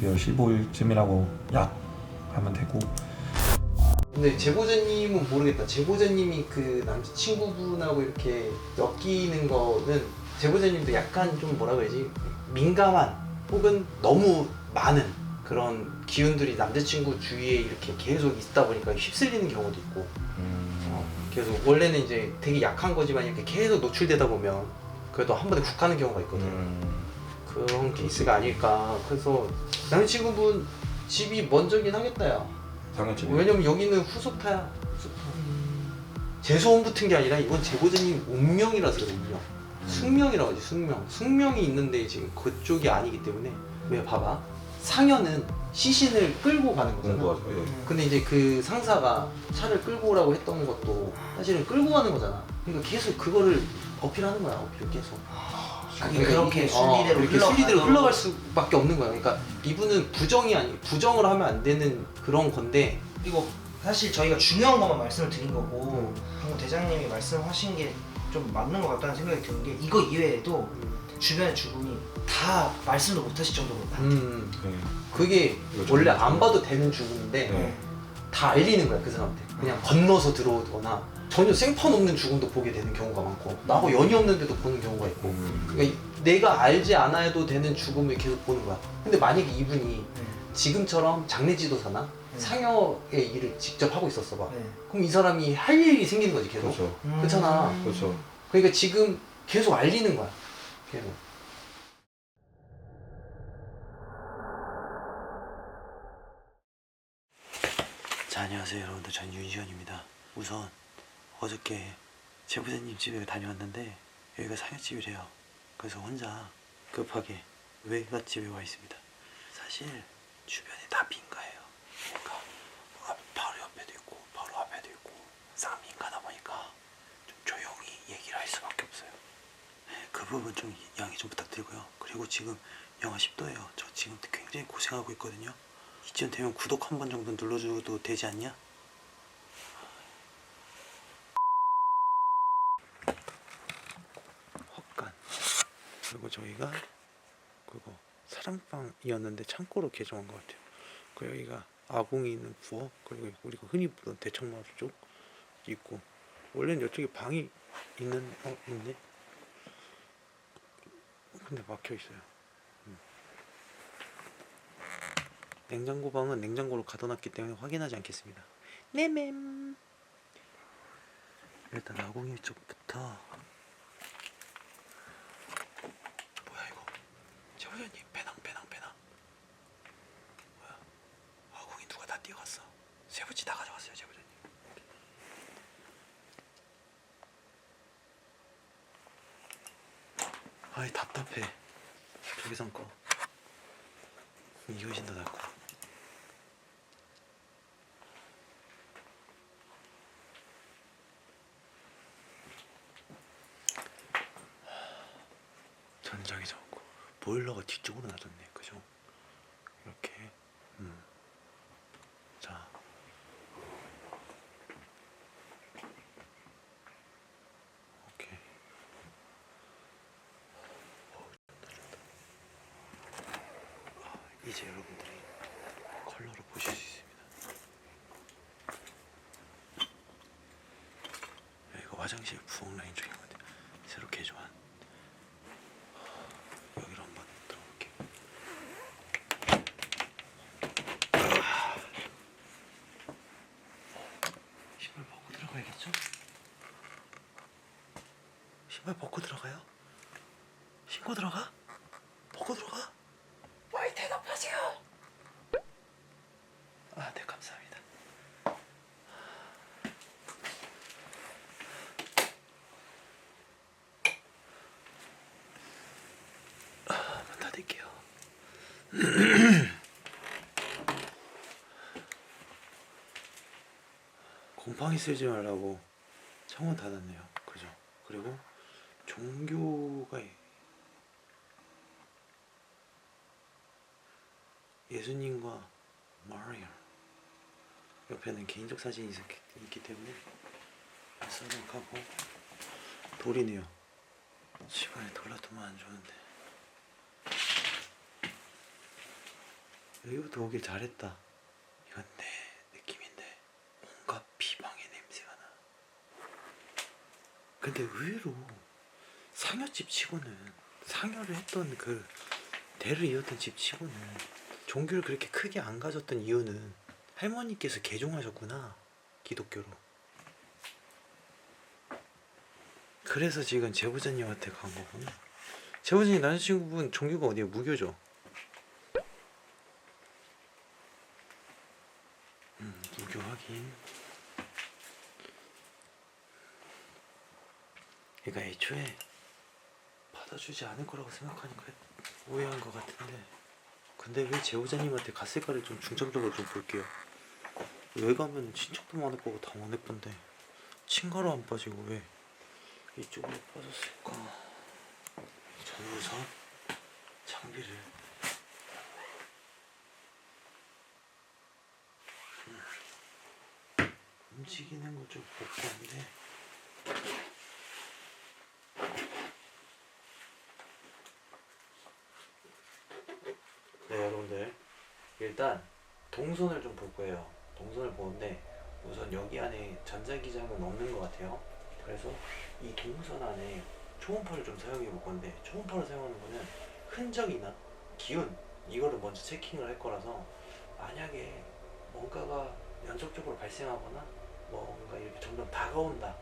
15일쯤이라고 약 하면 되고. 근데 제보자님은 모르겠다. 제보자님이 그 남자친구분하고 이렇게 엮이는 거는 제보자님도 약간 좀 뭐라 그러지? 민감한 혹은 너무 많은 그런 기운들이 남자친구 주위에 이렇게 계속 있다 보니까 휩쓸리는 경우도 있고 계속 원래는 이제 되게 약한 거지만 이렇게 계속 노출되다 보면 그래도 한 번에 훅 가는 경우가 있거든. 그런 케이스가 아닐까. 그래서 남자친구분 집이 먼저긴 하겠다 야. 상현집. 왜냐면 여기는 후속타야. 재소음 붙은 게 아니라 이건 제보자님 운명이라서 그래. 운명. 숙명이라고 하지. 숙명이 있는데 지금 그쪽이 아니기 때문에. 왜 봐봐 상현은 시신을 끌고 가는 거잖아. 공부하죠. 예. 근데 이제 그 상사가 차를 끌고 오라고 했던 것도 사실은 끌고 가는 거잖아. 그러니까 계속 그거를 어필하는 거야. 어필을 계속. 그게 그렇게 순리대로 이렇게 순리대로 흘러갈 수밖에 없는 거야. 그러니까 이분은 부정을 하면 안 되는 그런 건데. 그리고 사실 저희가 중요한 것만 말씀을 드린 거고 방금 대장님이 말씀하신 게 좀 맞는 것 같다는 생각이 드는 게 이거 이외에도 주변의 주군이 다 말씀도 못 하실 정도로 네. 그게 이거 원래 좀 안 봐도 되는 죽음인데 네. 다 알리는 거야 그 사람한테. 그냥 건너서 들어오거나 전혀 생판 없는 죽음도 보게 되는 경우가 많고 나하고 연이 없는데도 보는 경우가 있고. 그러니까 내가 알지 않아도 되는 죽음을 계속 보는 거야. 근데 만약에 이분이 지금처럼 장례지도사나 상여의 일을 직접 하고 있었어 봐. 그럼 이 사람이 할 일이 생기는 거지 계속. 그렇죠. 그렇잖아. 그렇죠. 그러니까 지금 계속 알리는 거야. 계속. 자, 안녕하세요 여러분들. 저는 윤시원입니다. 우선 어저께 제보자님 집에 다녀왔는데 여기가 상여집이래요. 그래서 혼자 급하게 외갓집에 와 있습니다. 사실 주변에 다 빈가예요. 그러니까 바로 옆에도 있고 바로 앞에도 있고 싹 빈가다 보니까 좀 조용히 얘기를 할 수밖에 없어요. 그 부분 좀 양해 좀 부탁드리고요. 그리고 지금 영하 10도예요. 저 지금 굉장히 고생하고 있거든요. 이쯤 되면 구독 한 번 정도 눌러줘도 되지 않냐? 헛간. 그리고 저희가 그거 사랑방이었는데 창고로 개정한 것 같아요. 그 여기가 아궁이 있는 부엌, 그리고 우리가 흔히 부르는 대청마루 쪽 있고, 원래는 이쪽에 방이 있는 있네. 근데 막혀 있어요. 냉장고 방은 냉장고로 가둬놨기 때문에 확인하지 않겠습니다. 네맴. 일단 아궁이 쪽부터. 뭐야 이거? 제보자님 배낭. 뭐야? 아궁이 누가 다 뛰어갔어? 세부치 다 가져갔어요 제보자님. 아이 답답해. 조계산 거. 이게 훨씬 더 낫고. 전장이 적고 보일러가 뒤쪽으로 놔뒀네. 그죠? 이렇게. 자. 오케이. 이제 여러분들이 컬러로 보실 수 있습니다. 여기가 화장실 부엌 라인 쪽인 것 같아요. 새로 개조한. 여기로 한번 들어볼게요. 신발 벗고 들어가야겠죠? 신발 벗고 들어가요? 신고 들어가? 벗고 들어가? 왜 대답하세요? 아, 네, 감사합니다. 한번 닫을게요. 곰팡이 쓰지 말라고 창문 닫았네요. 그죠? 그리고 종교가 예수님과 마리아 옆에는 개인적 사진이 있기 때문에 써놓고 돌이네요. 집안에 돌놔두면 안 좋은데. 여기부터 오길 잘했다. 이건 내 느낌인데 온갖 비방의 냄새가 나. 근데 의외로 상여집 치고는, 상여를 했던 그 대를 이었던 집 치고는 종교를 그렇게 크게 안 가졌던 이유는 할머니께서 개종하셨구나, 기독교로. 그래서 지금 제보자님한테 간 거구나. 제보자님 남자친구분 종교가 어디에요? 무교죠? 무교 확인. 그러니까 애초에 받아주지 않을 거라고 생각하니까 오해한 것 같은데, 근데 왜 제보자님한테 갔을까를 좀 중점적으로 좀 볼게요. 왜 가면 친척도 많을 거고 다 많을 건데 친가로 안 빠지고 왜 이쪽으로 빠졌을까? 전우선 장비를 움직이는 거 좀 볼 건데, 네, 여러분들 일단 동선을 좀 볼 거예요. 동선을 보는데 우선 여기 안에 전자기장은 없는 것 같아요. 그래서 이 동선 안에 초음파를 좀 사용해 볼 건데, 초음파를 사용하는 거는 흔적이나 기운, 이거를 먼저 체킹을 할 거라서 만약에 뭔가가 연속적으로 발생하거나 뭔가 이렇게 점점 다가온다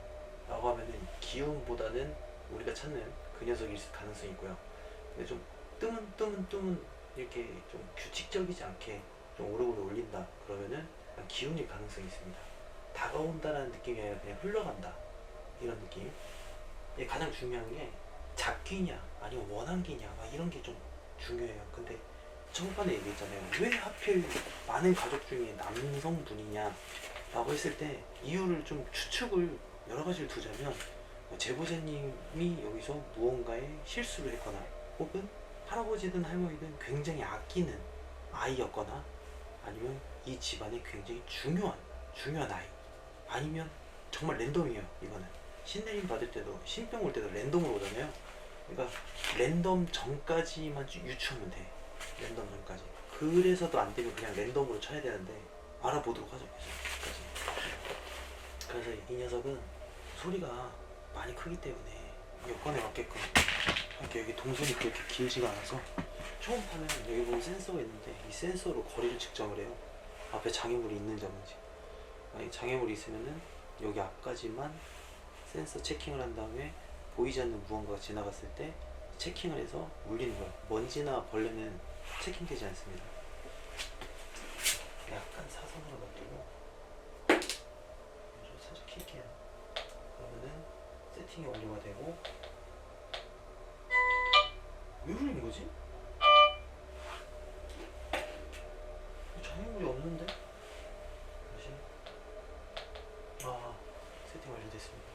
라고 하면은 기운보다는 우리가 찾는 그 녀석이 있을 가능성이 있고요. 근데 좀 뜨문 이렇게 좀 규칙적이지 않게 좀 오래오래 올린다 그러면은 기운일 가능성이 있습니다. 다가온다라는 느낌이 아니라 그냥 흘러간다, 이런 느낌. 이게 가장 중요한 게 잡귀냐 아니면 원한기냐 막 이런 게 좀 중요해요. 근데 저번에 얘기했잖아요. 왜 하필 많은 가족 중에 남성분이냐 라고 했을 때 이유를 좀 추측을 여러 가지를 두자면, 제보자님이 여기서 무언가의 실수를 했거나 혹은 할아버지든 할머니든 굉장히 아끼는 아이였거나, 아니면 이 집안에 굉장히 중요한 아이, 아니면 정말 랜덤이에요. 이거는 신내림 받을 때도, 신병 올 때도 랜덤으로 오잖아요. 그러니까 랜덤 전까지만 유추하면 돼. 랜덤 전까지. 그래서도 안 되면 그냥 랜덤으로 쳐야 되는데 알아보도록 하죠. 그래서 이 녀석은 소리가 많이 크기 때문에 여건에 맞게끔 이렇게 여기 동선이 그렇게 길지가 않아서, 초음파는 여기 보면 센서가 있는데 이 센서로 거리를 측정을 해요. 앞에 장애물이 있는지 없는지. 만약에 장애물이 있으면은 여기 앞까지만 센서 체킹을 한 다음에 보이지 않는 무언가가 지나갔을 때 체킹을 해서 물리는 거예요. 먼지나 벌레는 체킹되지 않습니다. 약간 사선으로 놔두고 좀 살짝 킬게요. 그러면은 세팅이 완료가 되고. 왜 울리는 거지? 장애물이 없는데? 다시. 아, 세팅 완료됐습니다.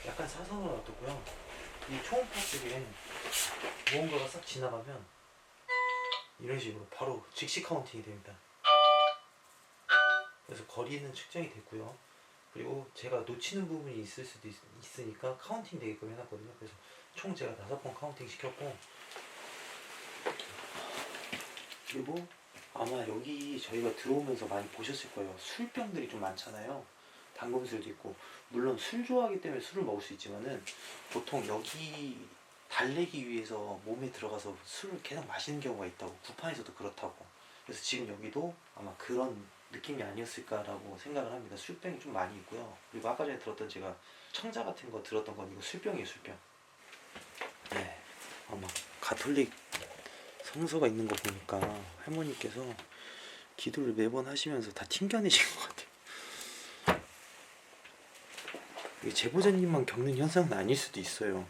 약간 사선으로 놔두고요. 이 초음파 쪽에 무언가가 싹 지나가면 이런 식으로 바로 즉시 카운팅이 됩니다. 그래서 거리는 측정이 됐고요. 그리고 제가 놓치는 부분이 있을 수도 있으니까 카운팅 되게끔 해놨거든요. 그래서 총 제가 5번 카운팅 시켰고, 그리고 아마 여기 저희가 들어오면서 많이 보셨을 거예요. 술병들이 좀 많잖아요. 당금술도 있고, 물론 술 좋아하기 때문에 술을 먹을 수 있지만은 보통 여기 달래기 위해서 몸에 들어가서 술을 계속 마시는 경우가 있다고. 구판에서도 그렇다고. 그래서 지금 여기도 아마 그런 느낌이 아니었을까라고 생각을 합니다. 술병이 좀 많이 있고요. 그리고 아까 전에 들었던 제가 청자 같은 거 들었던 건 이거 술병이에요, 술병. 네, 아마 가톨릭 성서가 있는 거 보니까 할머니께서 기도를 매번 하시면서 다 튕겨내신 것 같아요. 이게 제보자님만 겪는 현상은 아닐 수도 있어요.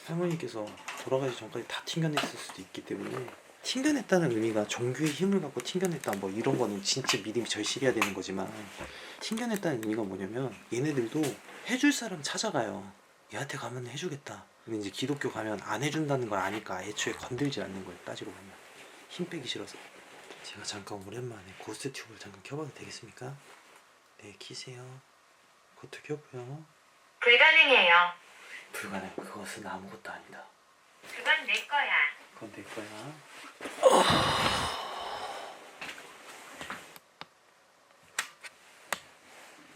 할머니께서 돌아가시기 전까지 다 튕겨냈을 수도 있기 때문에, 튕겨냈다는 의미가 종교의 힘을 갖고 튕겨냈다 뭐 이런 거는 진짜 믿음이 절실해야 되는 거지만, 튕겨냈다는 의미가 뭐냐면 얘네들도 해줄 사람 찾아가요. 얘한테 가면 해주겠다. 근데 이제 기독교 가면 안 해준다는 걸 아니까 애초에 건들지 않는 거예요. 따지고 보면 힘 빼기 싫어서. 제가 잠깐 오랜만에 고스트 튜브를 잠깐 켜봐도 되겠습니까? 네, 키세요. 그것도 켜고요. 불가능해요. 불가능. 그것은 아무것도 아니다. 그건 내 거야. 그건 내 거야.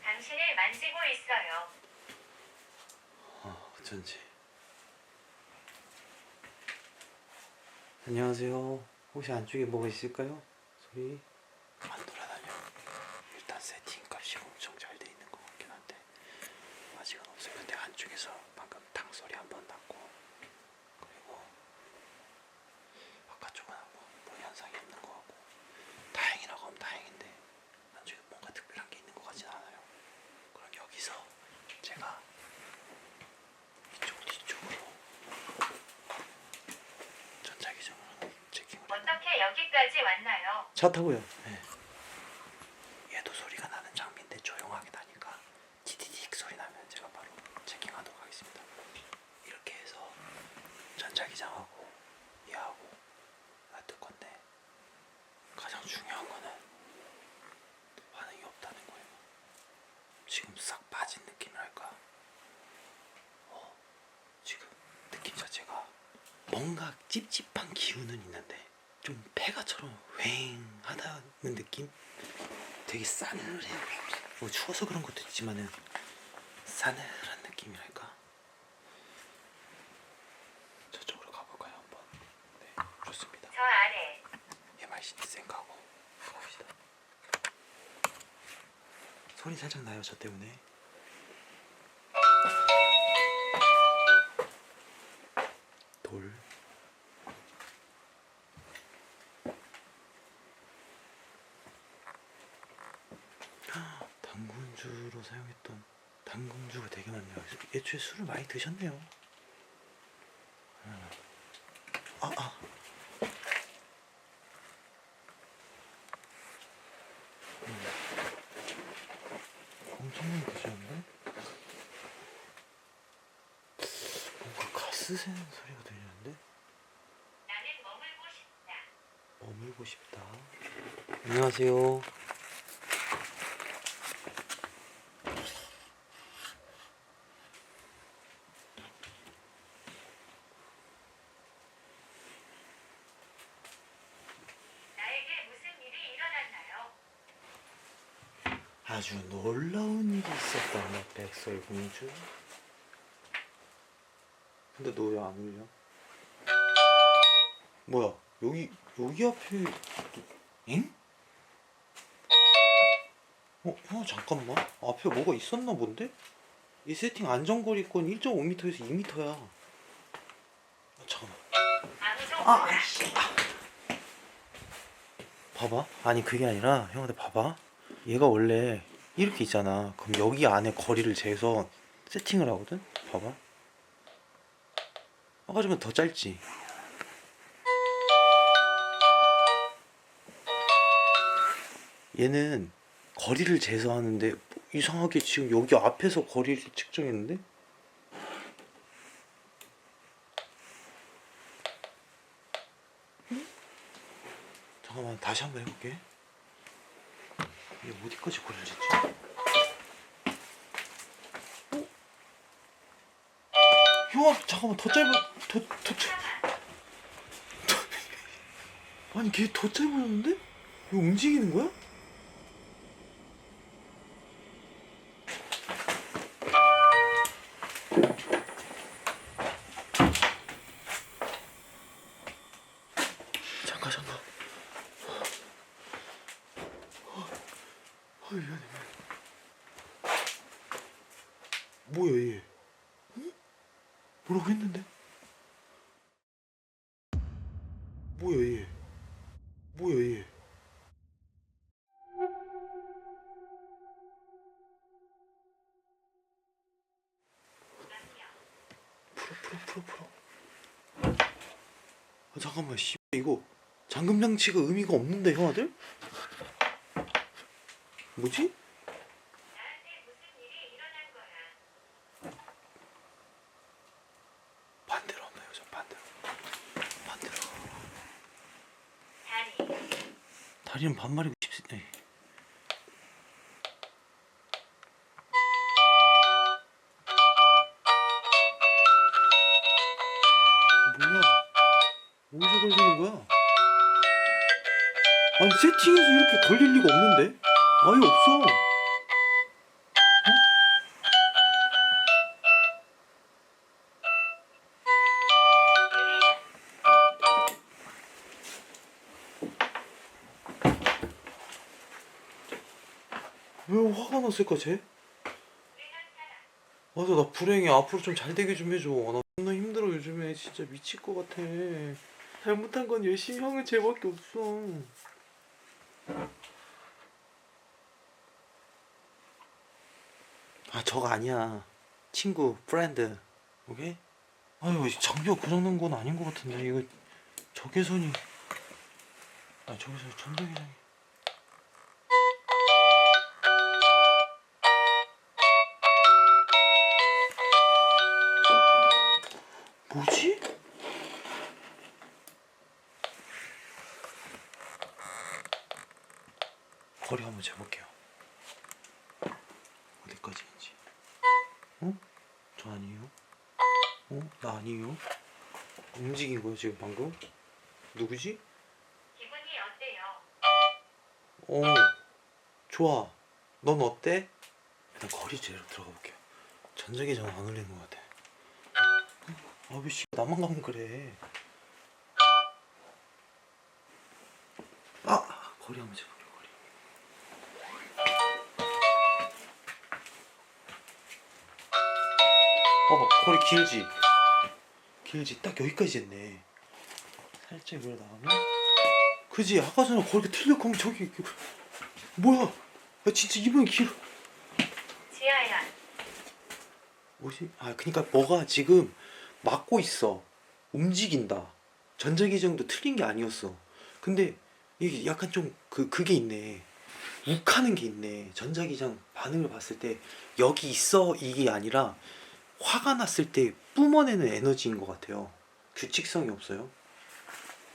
당신을 만지고 있어요. 어쩐지. 안녕하세요. 혹시 안쪽에 뭐가 있을까요? 소리 안 돌아다녀. 일단 세팅 값이 엄청 잘 돼 있는 것 같긴 한데 아직은 없어요. 근데 안쪽에서 방금 탕 소리 한 번 났고, 그리고 바깥쪽은 뭐 현상이 없는 것 같고, 다행이라고 하면 다행인데 안쪽에 뭔가 특별한 게 있는 것 같진 않아요. 그럼 여기서 제가 이쪽 뒤쪽으로 전자기장을 체킹을 어떻게 여기까지 왔나요? 차 타고요. 네. 얘도 소리가 나는 장비인데 조용하게 나니까 디디딕 소리 나면 제가 바로 체킹하도록 하겠습니다. 이렇게 해서 전자기장하고 얘하고 놔둘 건데, 가장 중요한 거는 반응이 없다는 거예요. 지금 싹 빠진 느낌이랄까. 지금 느낌 자체가 뭔가 찝찝한 기운은 있는데 좀 폐가처럼 휑하다는 느낌? 되게 싸늘해요. 뭐 추워서 그런 것도 있지만은 싸늘한 느낌이랄까. 저쪽으로 가볼까요 한번? 네, 좋습니다. 저 아래. MICD 쌩가고 갑시다. 소리 살짝 나요, 저 때문에. 돌. 당근주로 사용했던 당근주가 되게 많네요. 애초에 술을 많이 드셨네요. 엄청 많이 드셨는데? 뭔가 가스 새는 소리가 들리는데? 나는 머물고 싶다. 머물고 싶다. 안녕하세요. 나에게 무슨 일이 일어났나요? 아주 놀라운 일이 있었다, 백설공주. 근데 너 왜 안 울려? 뭐야? 여기 앞에 엥? 형 잠깐만. 앞에 뭐가 있었나 본데? 이 세팅 안전거리권 1.5m에서 2m야. 잠깐만. 아무도 봐봐. 아니 그게 아니라 형한테 봐봐. 얘가 원래 이렇게 있잖아. 그럼 여기 안에 거리를 재서 세팅을 하거든? 봐봐. 아까 전보다 더 짧지? 얘는 거리를 재서 하는데 이상하게 지금 여기 앞에서 거리를 측정했는데? 잠깐만 다시 한번 해볼게. 얘 어디까지 거리를 쟀지? 형아 잠깐만 더 짧아. 더 아니 걔 더 짧아졌는데? 이거 움직이는 거야? 잠깐. 미안해. 뭐야 얘? 응? 뭐라고 했는데? 뭐야 얘? 뭐야 얘? 풀어. 아, 잠깐만, 씨, 이거 잠금 장치가 의미가 없는데 형아들? 뭐지? 나한테 무슨 일이 일어난 거야? 반대로 한번 해보자. 반대로. 다리. 다리는 반말이고 싶네. 뭐야? 어디서 걸리는 거야? 아니 세팅에서 이렇게 걸릴 리가 없는데? 아예 없어. 왜 화가 났을까 쟤? 맞아 나 불행해. 앞으로 좀 잘 되게 좀 해줘. 나 너무 힘들어 요즘에. 진짜 미칠 것 같아. 잘못한 건 열심히 하면 쟤밖에 없어. 아 저거 아니야. 친구 프렌드. 오케이? 아유 장비가 고장난 건 아닌 것 같은데 이거 적외선이 적외선 전자기장이 뭐지? 거리 한번 재볼게요. 어디까지인지. 어? 저 아니에요? 어? 나 아니에요? 움직인 거야 지금 방금? 누구지? 기분이 어때요? 어 좋아. 넌 어때? 일단 거리 제로 들어가 볼게요. 전자기장 안 울리는 것 같아. 아왜 씨 나만 가면 그래. 아 거리 한번 재볼게요. 거리. 거리 길지. 딱 여기까지 했네. 살짝 위로 나가면 그지? 아까 전에 거리가 틀렸고 저기 뭐야? 야 진짜 이번엔 길어. 지아야. 뭐지? 아 그니까 뭐가 지금 막고 있어. 움직인다. 전자기장도 틀린 게 아니었어. 근데 이게 약간 좀 그게 있네. 욱하는 게 있네. 전자기장 반응을 봤을 때 여기 있어 이게 아니라 화가 났을 때 뿜어내는 에너지인 것 같아요. 규칙성이 없어요.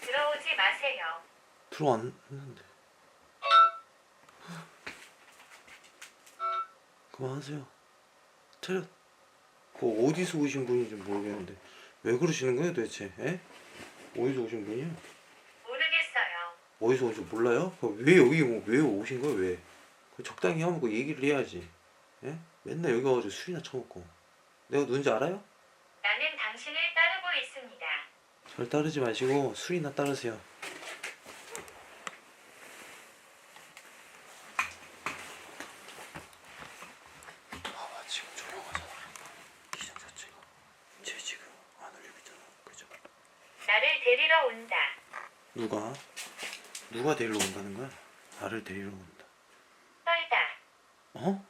들어오지 마세요. 들어왔는데. 그만하세요. 차렷. 그거 어디서 오신 분인지 모르겠는데 왜 그러시는 거예요 도대체? 에? 어디서 오신 분이야? 모르겠어요. 어디서 오신 몰라요? 왜 여기 왜 오신 거예요? 왜? 적당히 하고 얘기를 해야지. 에? 맨날 여기 와가지고 술이나 처먹고. 내가 누군지 알아요? 나는 당신을 따르고 있습니다. 절 따르지 마시고 술이나 따르세요. 봐봐 지금 조용하잖아. 기장 자체가. 쟤 지금 안 울리고 있잖아. 그죠? 나를 데리러 온다. 누가 데리러 온다는 거야? 나를 데리러 온다. 떨다. 어?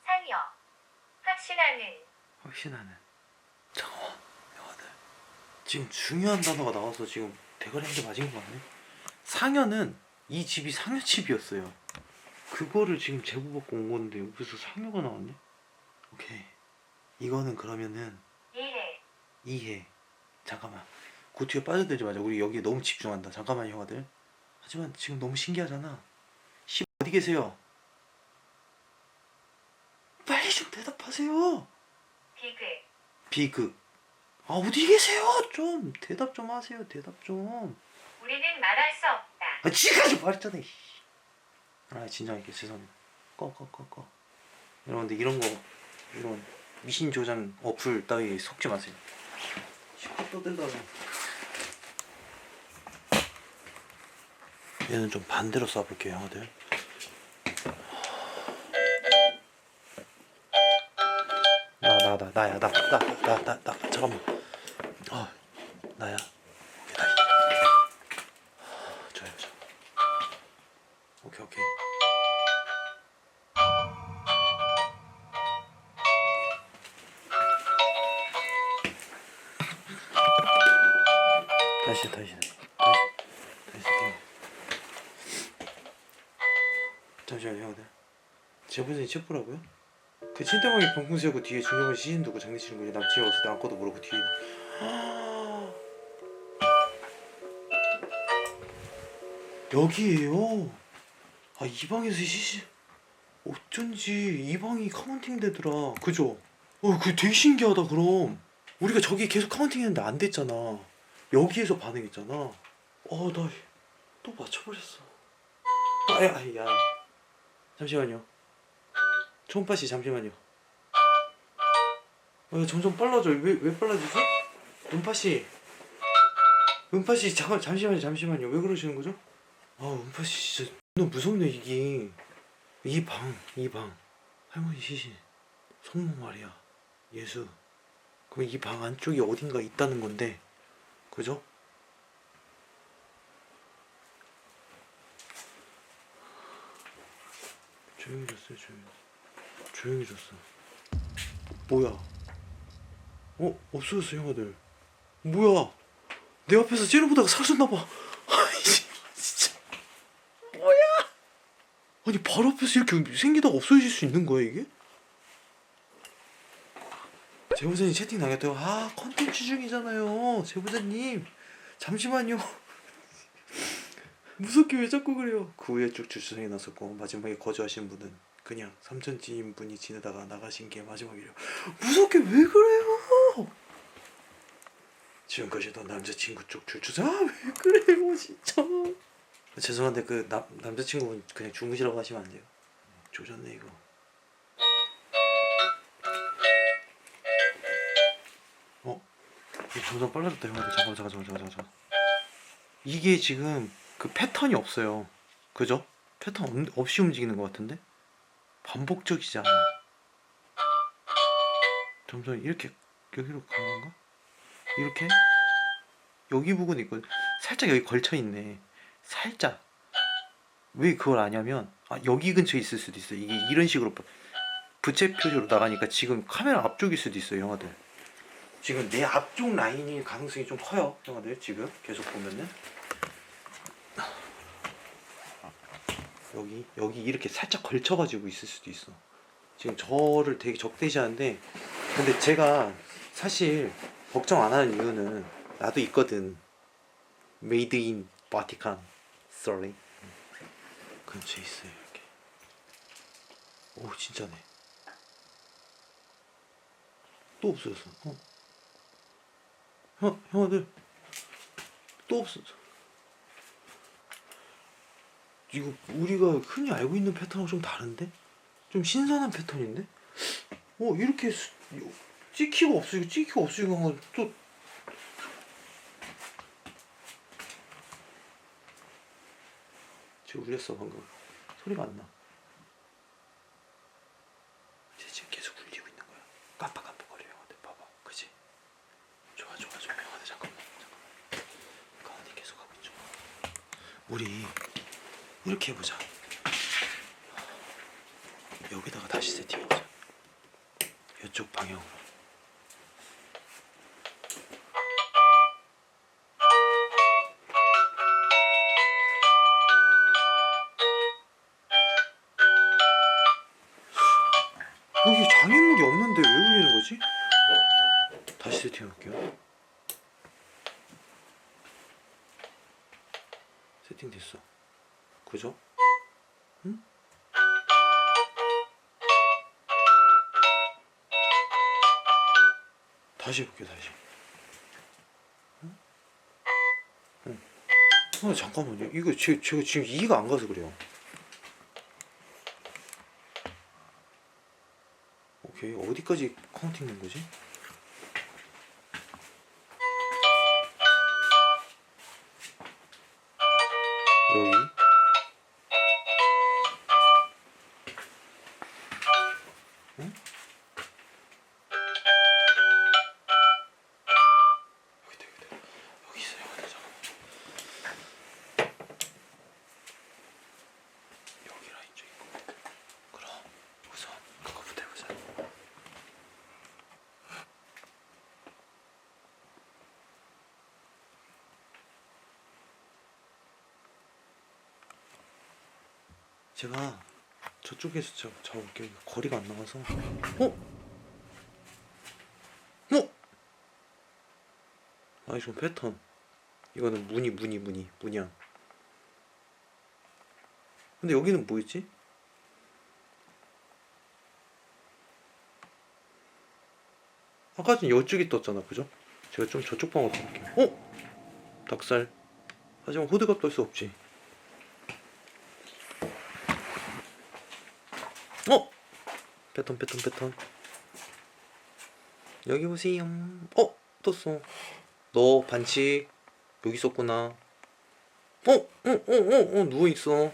상여. 확신하는. 잠깐만 영화들 지금 중요한 단어가 나와서 지금 대가리 한 대 맞은 거 같네. 상여는 이 집이 상여 집이었어요. 그거를 지금 제보 받고 온 건데 여기서 상여가 나왔네. 오케이 이거는 그러면은 이해. 잠깐만 그 뒤에 빠져들지 마자. 우리 여기에 너무 집중한다. 잠깐만 형아들. 하지만 지금 너무 신기하잖아. 씨 어디 계세요? 빨리 좀 대답하세요. 비극. 아 어디 계세요? 좀 대답 좀 하세요. 대답 좀. 우리는 말할 수 없다. 아 지금까지 말했잖아. 아 진정할게. 죄송합니다. 꺼. 여러분들 이런 미신 조장 어플 따위 속지 마세요. 시끄러 떠들다가 얘는 좀 반대로 쏴볼게요, 형아들. 나야, 나. 잠깐만. 나야. 오케이, 다시. 좋아요. 오케이. 다시. 잠시만요, 형들. 제보선이 첩보라고요? 그 친대방이 병풍 세우고 뒤에 중경을 시신 두고 장난치는 거지. 남친이 없을 때 아무것도 모르고 뒤에. 여기에요. 이 방에서 시신. 어쩐지 이 방이 카운팅 되더라. 그죠? 그거 되게 신기하다. 그럼 우리가 저기 계속 카운팅 했는데 안 됐잖아. 여기에서 반응했잖아. 나 또 맞춰버렸어. 야. 잠시만요. 초음파씨 잠시만요. 점점 빨라져. 왜 빨라지지? 은파씨 잠시만요. 왜 그러시는 거죠? 은파씨 진짜 너무 무섭네. 이게 이 방 할머니 시신 성모 말이야. 예수. 그럼 이 방 안쪽에 어딘가 있다는 건데, 그죠? 조용해졌어. 뭐야? 없어졌어, 형아들. 뭐야? 내 앞에서 째려보다가 사라졌나봐. 진짜. 뭐야? 아니, 바로 앞에서 이렇게 생기다가 없어질 수 있는 거야, 이게? 제보자님 채팅 당했다고. 컨텐츠 중이잖아요. 제보자님. 잠시만요. 무섭게 왜 자꾸 그래요? 그 후에 쭉 주차장에 나섰고 마지막에 거주하신 분은 그냥 삼천지인 분이 지내다가 나가신 게 마지막이래요. 무섭게 왜 그래요? 지금까지 너 남자친구 쪽 주차장 왜 그래요 진짜. 죄송한데 그 남자친구분 그냥 주무시라고 하시면 안 돼요? 조졌네 이거. 이거 점점 빨라졌다 형아들. 잠깐. 이게 지금 그 패턴이 없어요. 그죠? 패턴 없이 움직이는 것 같은데? 반복적이지 않아. 점점 이렇게 여기로 간 건가? 이렇게? 여기 부분이 있거든. 살짝 여기 걸쳐있네. 살짝. 왜 그걸 아냐면 여기 근처에 있을 수도 있어. 이게 이런 식으로 부채 표시로 나가니까 지금 카메라 앞쪽일 수도 있어요 형아들. 지금 내 앞쪽 라인일 가능성이 좀 커요 형아들. 지금 계속 보면은 여기 이렇게 살짝 걸쳐가지고 있을 수도 있어. 지금 저를 되게 적대시하는데, 근데 제가 사실 걱정 안 하는 이유는 나도 있거든. Made in Vatican. Sorry. 근처에 있어요 이렇게. 오 진짜네. 또 없어졌어. 형아들 또 없어졌어. 이거 우리가 흔히 알고 있는 패턴하고 좀 다른데? 좀 신선한 패턴인데? 이렇게 찍히고 없어지고 한 건 또 지금 울렸어 방금. 소리가 안 나. 지금 계속 울리고 있는 거야. 깜빡거려 형아들. 봐봐. 그치? 좋아 형아들. 잠깐만. 가만히 계속 하고 있죠. 우리 이렇게 해보자. 여기다가 다시 세팅해보자. 이쪽 방향으로. 여기 장애물이 없는데 왜 울리는 거지? 다시 세팅해볼게요. 세팅됐어. 그죠? 응? 다시 해볼게요. 응? 잠깐만요. 이거 제가 지금 이해가 안 가서 그래요. 오케이. 어디까지 카운팅 된 거지? 여기 제가 저쪽에서 잡을게요. 거리가 안 나와서. 아니 저 패턴 이거는 무늬야. 근데 여기는 뭐였지? 아까 전 이쪽이 떴잖아, 그죠? 제가 좀 저쪽 방으로 가볼게요. 닭살. 하지만 호드가 뜰 수 없지. 패턴. 여기 보세요. 떴어. 너 반칙. 여기 있었구나. 누워있어.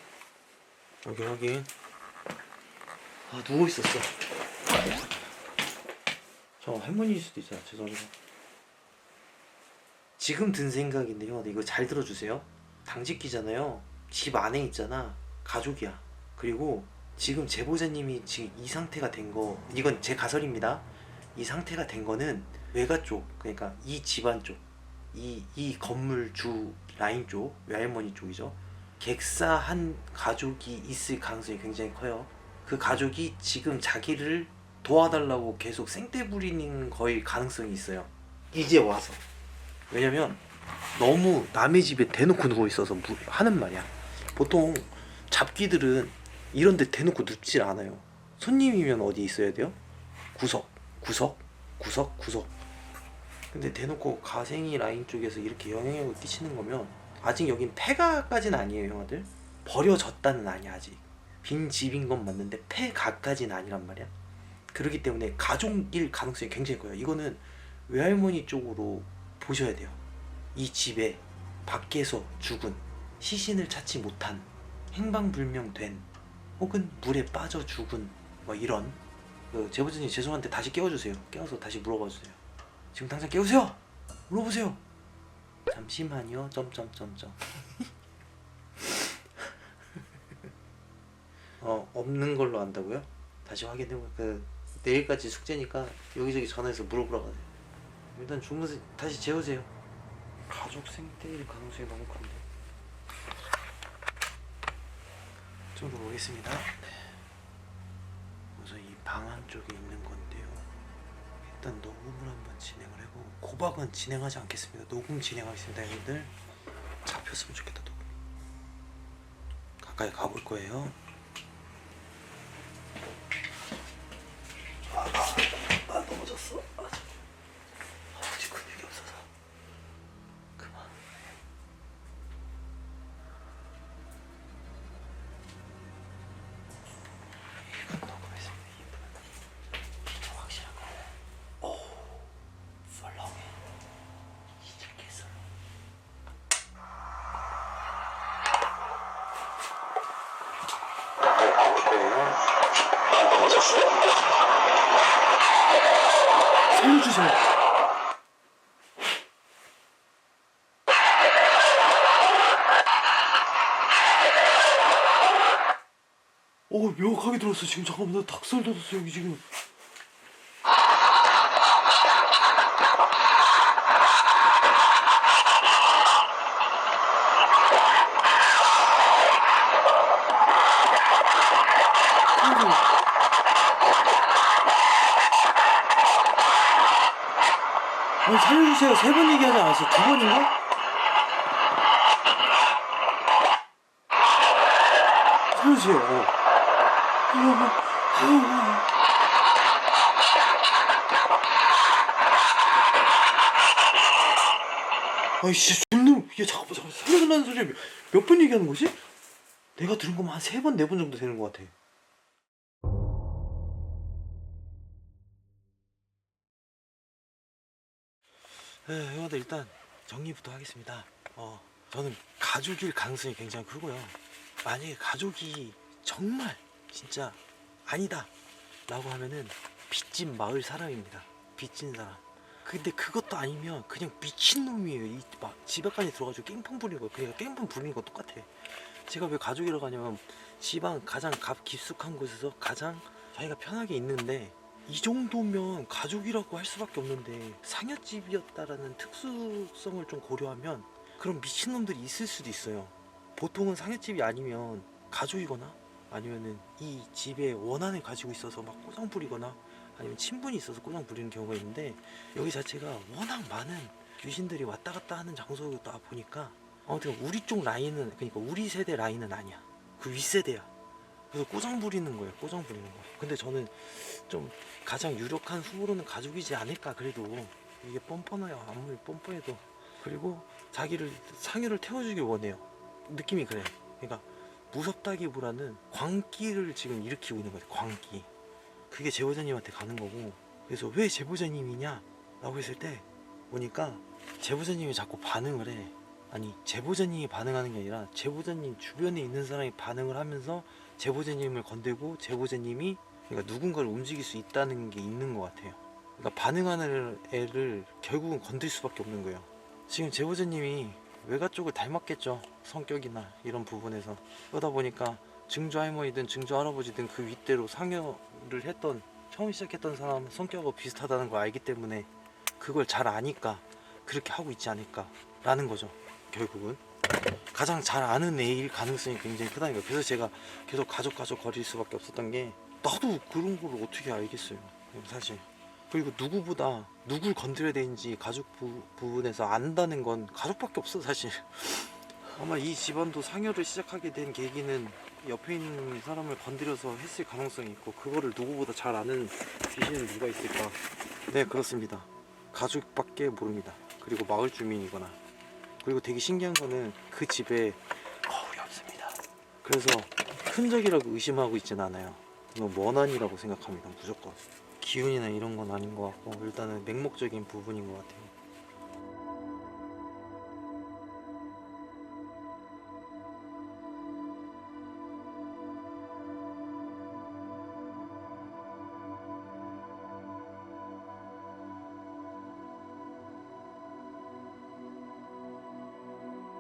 확인. 누워있었어. 저 할머니일 수도 있어요. 죄송합니다. 지금 든 생각인데요. 이거 잘 들어주세요. 당직기잖아요. 집 안에 있잖아. 가족이야. 그리고 지금 제보자님이 지금 이 상태가 된 거, 이건 제 가설입니다. 이 상태가 된 거는 외가 쪽, 그러니까 이 집안 쪽, 이 건물 주 라인 쪽, 외할머니 쪽이죠. 객사한 가족이 있을 가능성이 굉장히 커요. 그 가족이 지금 자기를 도와달라고 계속 생떼 부리는 거일 가능성이 있어요. 이제 와서. 왜냐면 너무 남의 집에 대놓고 누워 있어서 하는 말이야. 보통 잡귀들은 이런 데 대놓고 눕질 않아요. 손님이면 어디 있어야 돼요? 구석. 근데 대놓고 가생이 라인 쪽에서 이렇게 영향력을 끼치는 거면 아직 여긴 폐가까지는 아니에요, 형아들. 버려졌다는 아니야, 아직. 빈 집인 건 맞는데 폐가까지는 아니란 말이야. 그렇기 때문에 가족일 가능성이 굉장히 커요. 이거는 외할머니 쪽으로 보셔야 돼요. 이 집에 밖에서 죽은, 시신을 찾지 못한, 행방불명된, 혹은 물에 빠져 죽은 뭐 이런. 제보자님 죄송한데 다시 깨워주세요. 깨워서 다시 물어봐주세요. 지금 당장 깨우세요. 물어보세요. 잠시만요. 없는 걸로 안다고요? 다시 확인해볼까요? 내일까지 숙제니까 여기저기 전화해서 물어보러 가세요. 일단 주무세요. 다시 재우세요. 가족 생태일 가능성이 너무 큰데. 좀 더 보겠습니다. 우선 이 방 안쪽에 있는 건데요. 일단 녹음을 한번 진행을 해보고, 고박은 진행하지 않겠습니다. 녹음 진행하겠습니다. 여러분들 잡혔으면 좋겠다. 녹음 가까이 가볼 거예요. 넘어졌어. 허벅지 근육이 없어서 그만. 이건 녹음했습니다. 이분 확실한 거. 오, 썰렁해. 진짜 개썰렁. 살려주세요. 묘하게 들었어. 지금 잠깐만, 나 닭살 돋았어 여기 지금. 아니 살려주세요. 3번 얘기하지 않았어? 2번인가? 살려주세요. 아이씨, 존나. 야 잠깐만 살려달라는 소리 몇 번 얘기하는 거지? 내가 들은 거만 한 3번 4번 정도 되는 것 같아. 형아들 일단 정리부터 하겠습니다. 저는 가족일 가능성이 굉장히 크고요. 만약에 가족이 정말 진짜 아니다 라고 하면은 빚진 마을 사람입니다. 빚진 사람. 근데 그것도 아니면 그냥 미친놈이에요. 이 집 앞까지 들어가지고 깽판 부리는 거. 그냥 깽판 부리는 거 똑같아. 제가 왜 가족이라고 하냐면 지방 가장 깊숙한 곳에서 가장 자기가 편하게 있는데, 이 정도면 가족이라고 할 수밖에 없는데 상여집이었다라는 특수성을 좀 고려하면 그런 미친놈들이 있을 수도 있어요. 보통은 상여집이 아니면 가족이거나 아니면은 이 집에 원한을 가지고 있어서 막 꼬장 부리거나 아니면 친분이 있어서 꼬장 부리는 경우가 있는데, 여기 자체가 워낙 많은 귀신들이 왔다 갔다 하는 장소다 보니까 아무튼 우리 쪽 라인은, 그러니까 우리 세대 라인은 아니야. 그 윗세대야. 그래서 꼬장 부리는 거예요. 꼬장 부리는 거. 근데 저는 좀 가장 유력한 후보로는 가족이지 않을까. 그래도 이게 뻔뻔해요. 아무리 뻔뻔해도. 그리고 자기를 상여를 태워주길 원해요. 느낌이 그래. 그러니까 무섭다기보다는 광기를 지금 일으키고 있는 거예요. 광기. 그게 제보자님한테 가는 거고. 그래서 왜 제보자님이냐 라고 했을 때 보니까 제보자님이 자꾸 반응을 해. 아니, 제보자님이 반응하는 게 아니라 제보자님 주변에 있는 사람이 반응을 하면서 제보자님을 건들고, 제보자님이 그러니까 누군가를 움직일 수 있다는 게 있는 것 같아요. 그러니까 반응하는 애를 결국은 건들 수밖에 없는 거예요. 지금 제보자님이 외가 쪽을 닮았겠죠. 성격이나 이런 부분에서. 그러다 보니까 증조 할머니든 증조 할아버지든 그 윗대로 상여를 했던, 처음 시작했던 사람 성격하고 비슷하다는 걸 알기 때문에 그걸 잘 아니까 그렇게 하고 있지 않을까 라는 거죠. 결국은 가장 잘 아는 애일 가능성이 굉장히 크다니까. 그래서 제가 계속 가족 거릴 수밖에 없었던 게, 나도 그런 걸 어떻게 알겠어요 사실. 그리고 누구보다 누굴 건드려야 되는지 가족 부분에서 안다는 건 가족밖에 없어 사실. 아마 이 집안도 상여를 시작하게 된 계기는 옆에 있는 사람을 건드려서 했을 가능성이 있고, 그거를 누구보다 잘 아는 귀신은 누가 있을까. 네, 그렇습니다. 가족밖에 모릅니다. 그리고 마을 주민이거나. 그리고 되게 신기한 거는 그 집에 거울이 없습니다. 그래서 흔적이라고 의심하고 있진 않아요. 이건 원한이라고 생각합니다. 무조건 기운이나 이런 건 아닌 것 같고, 일단은 맹목적인 부분인 것 같아요.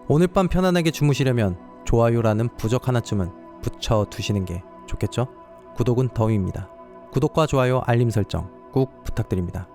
오늘 밤 편안하게 주무시려면 좋아요라는 부적 하나쯤은 붙여두시는 게 좋겠죠? 구독은 덤입니다. 구독과 좋아요, 알림 설정 꼭 부탁드립니다.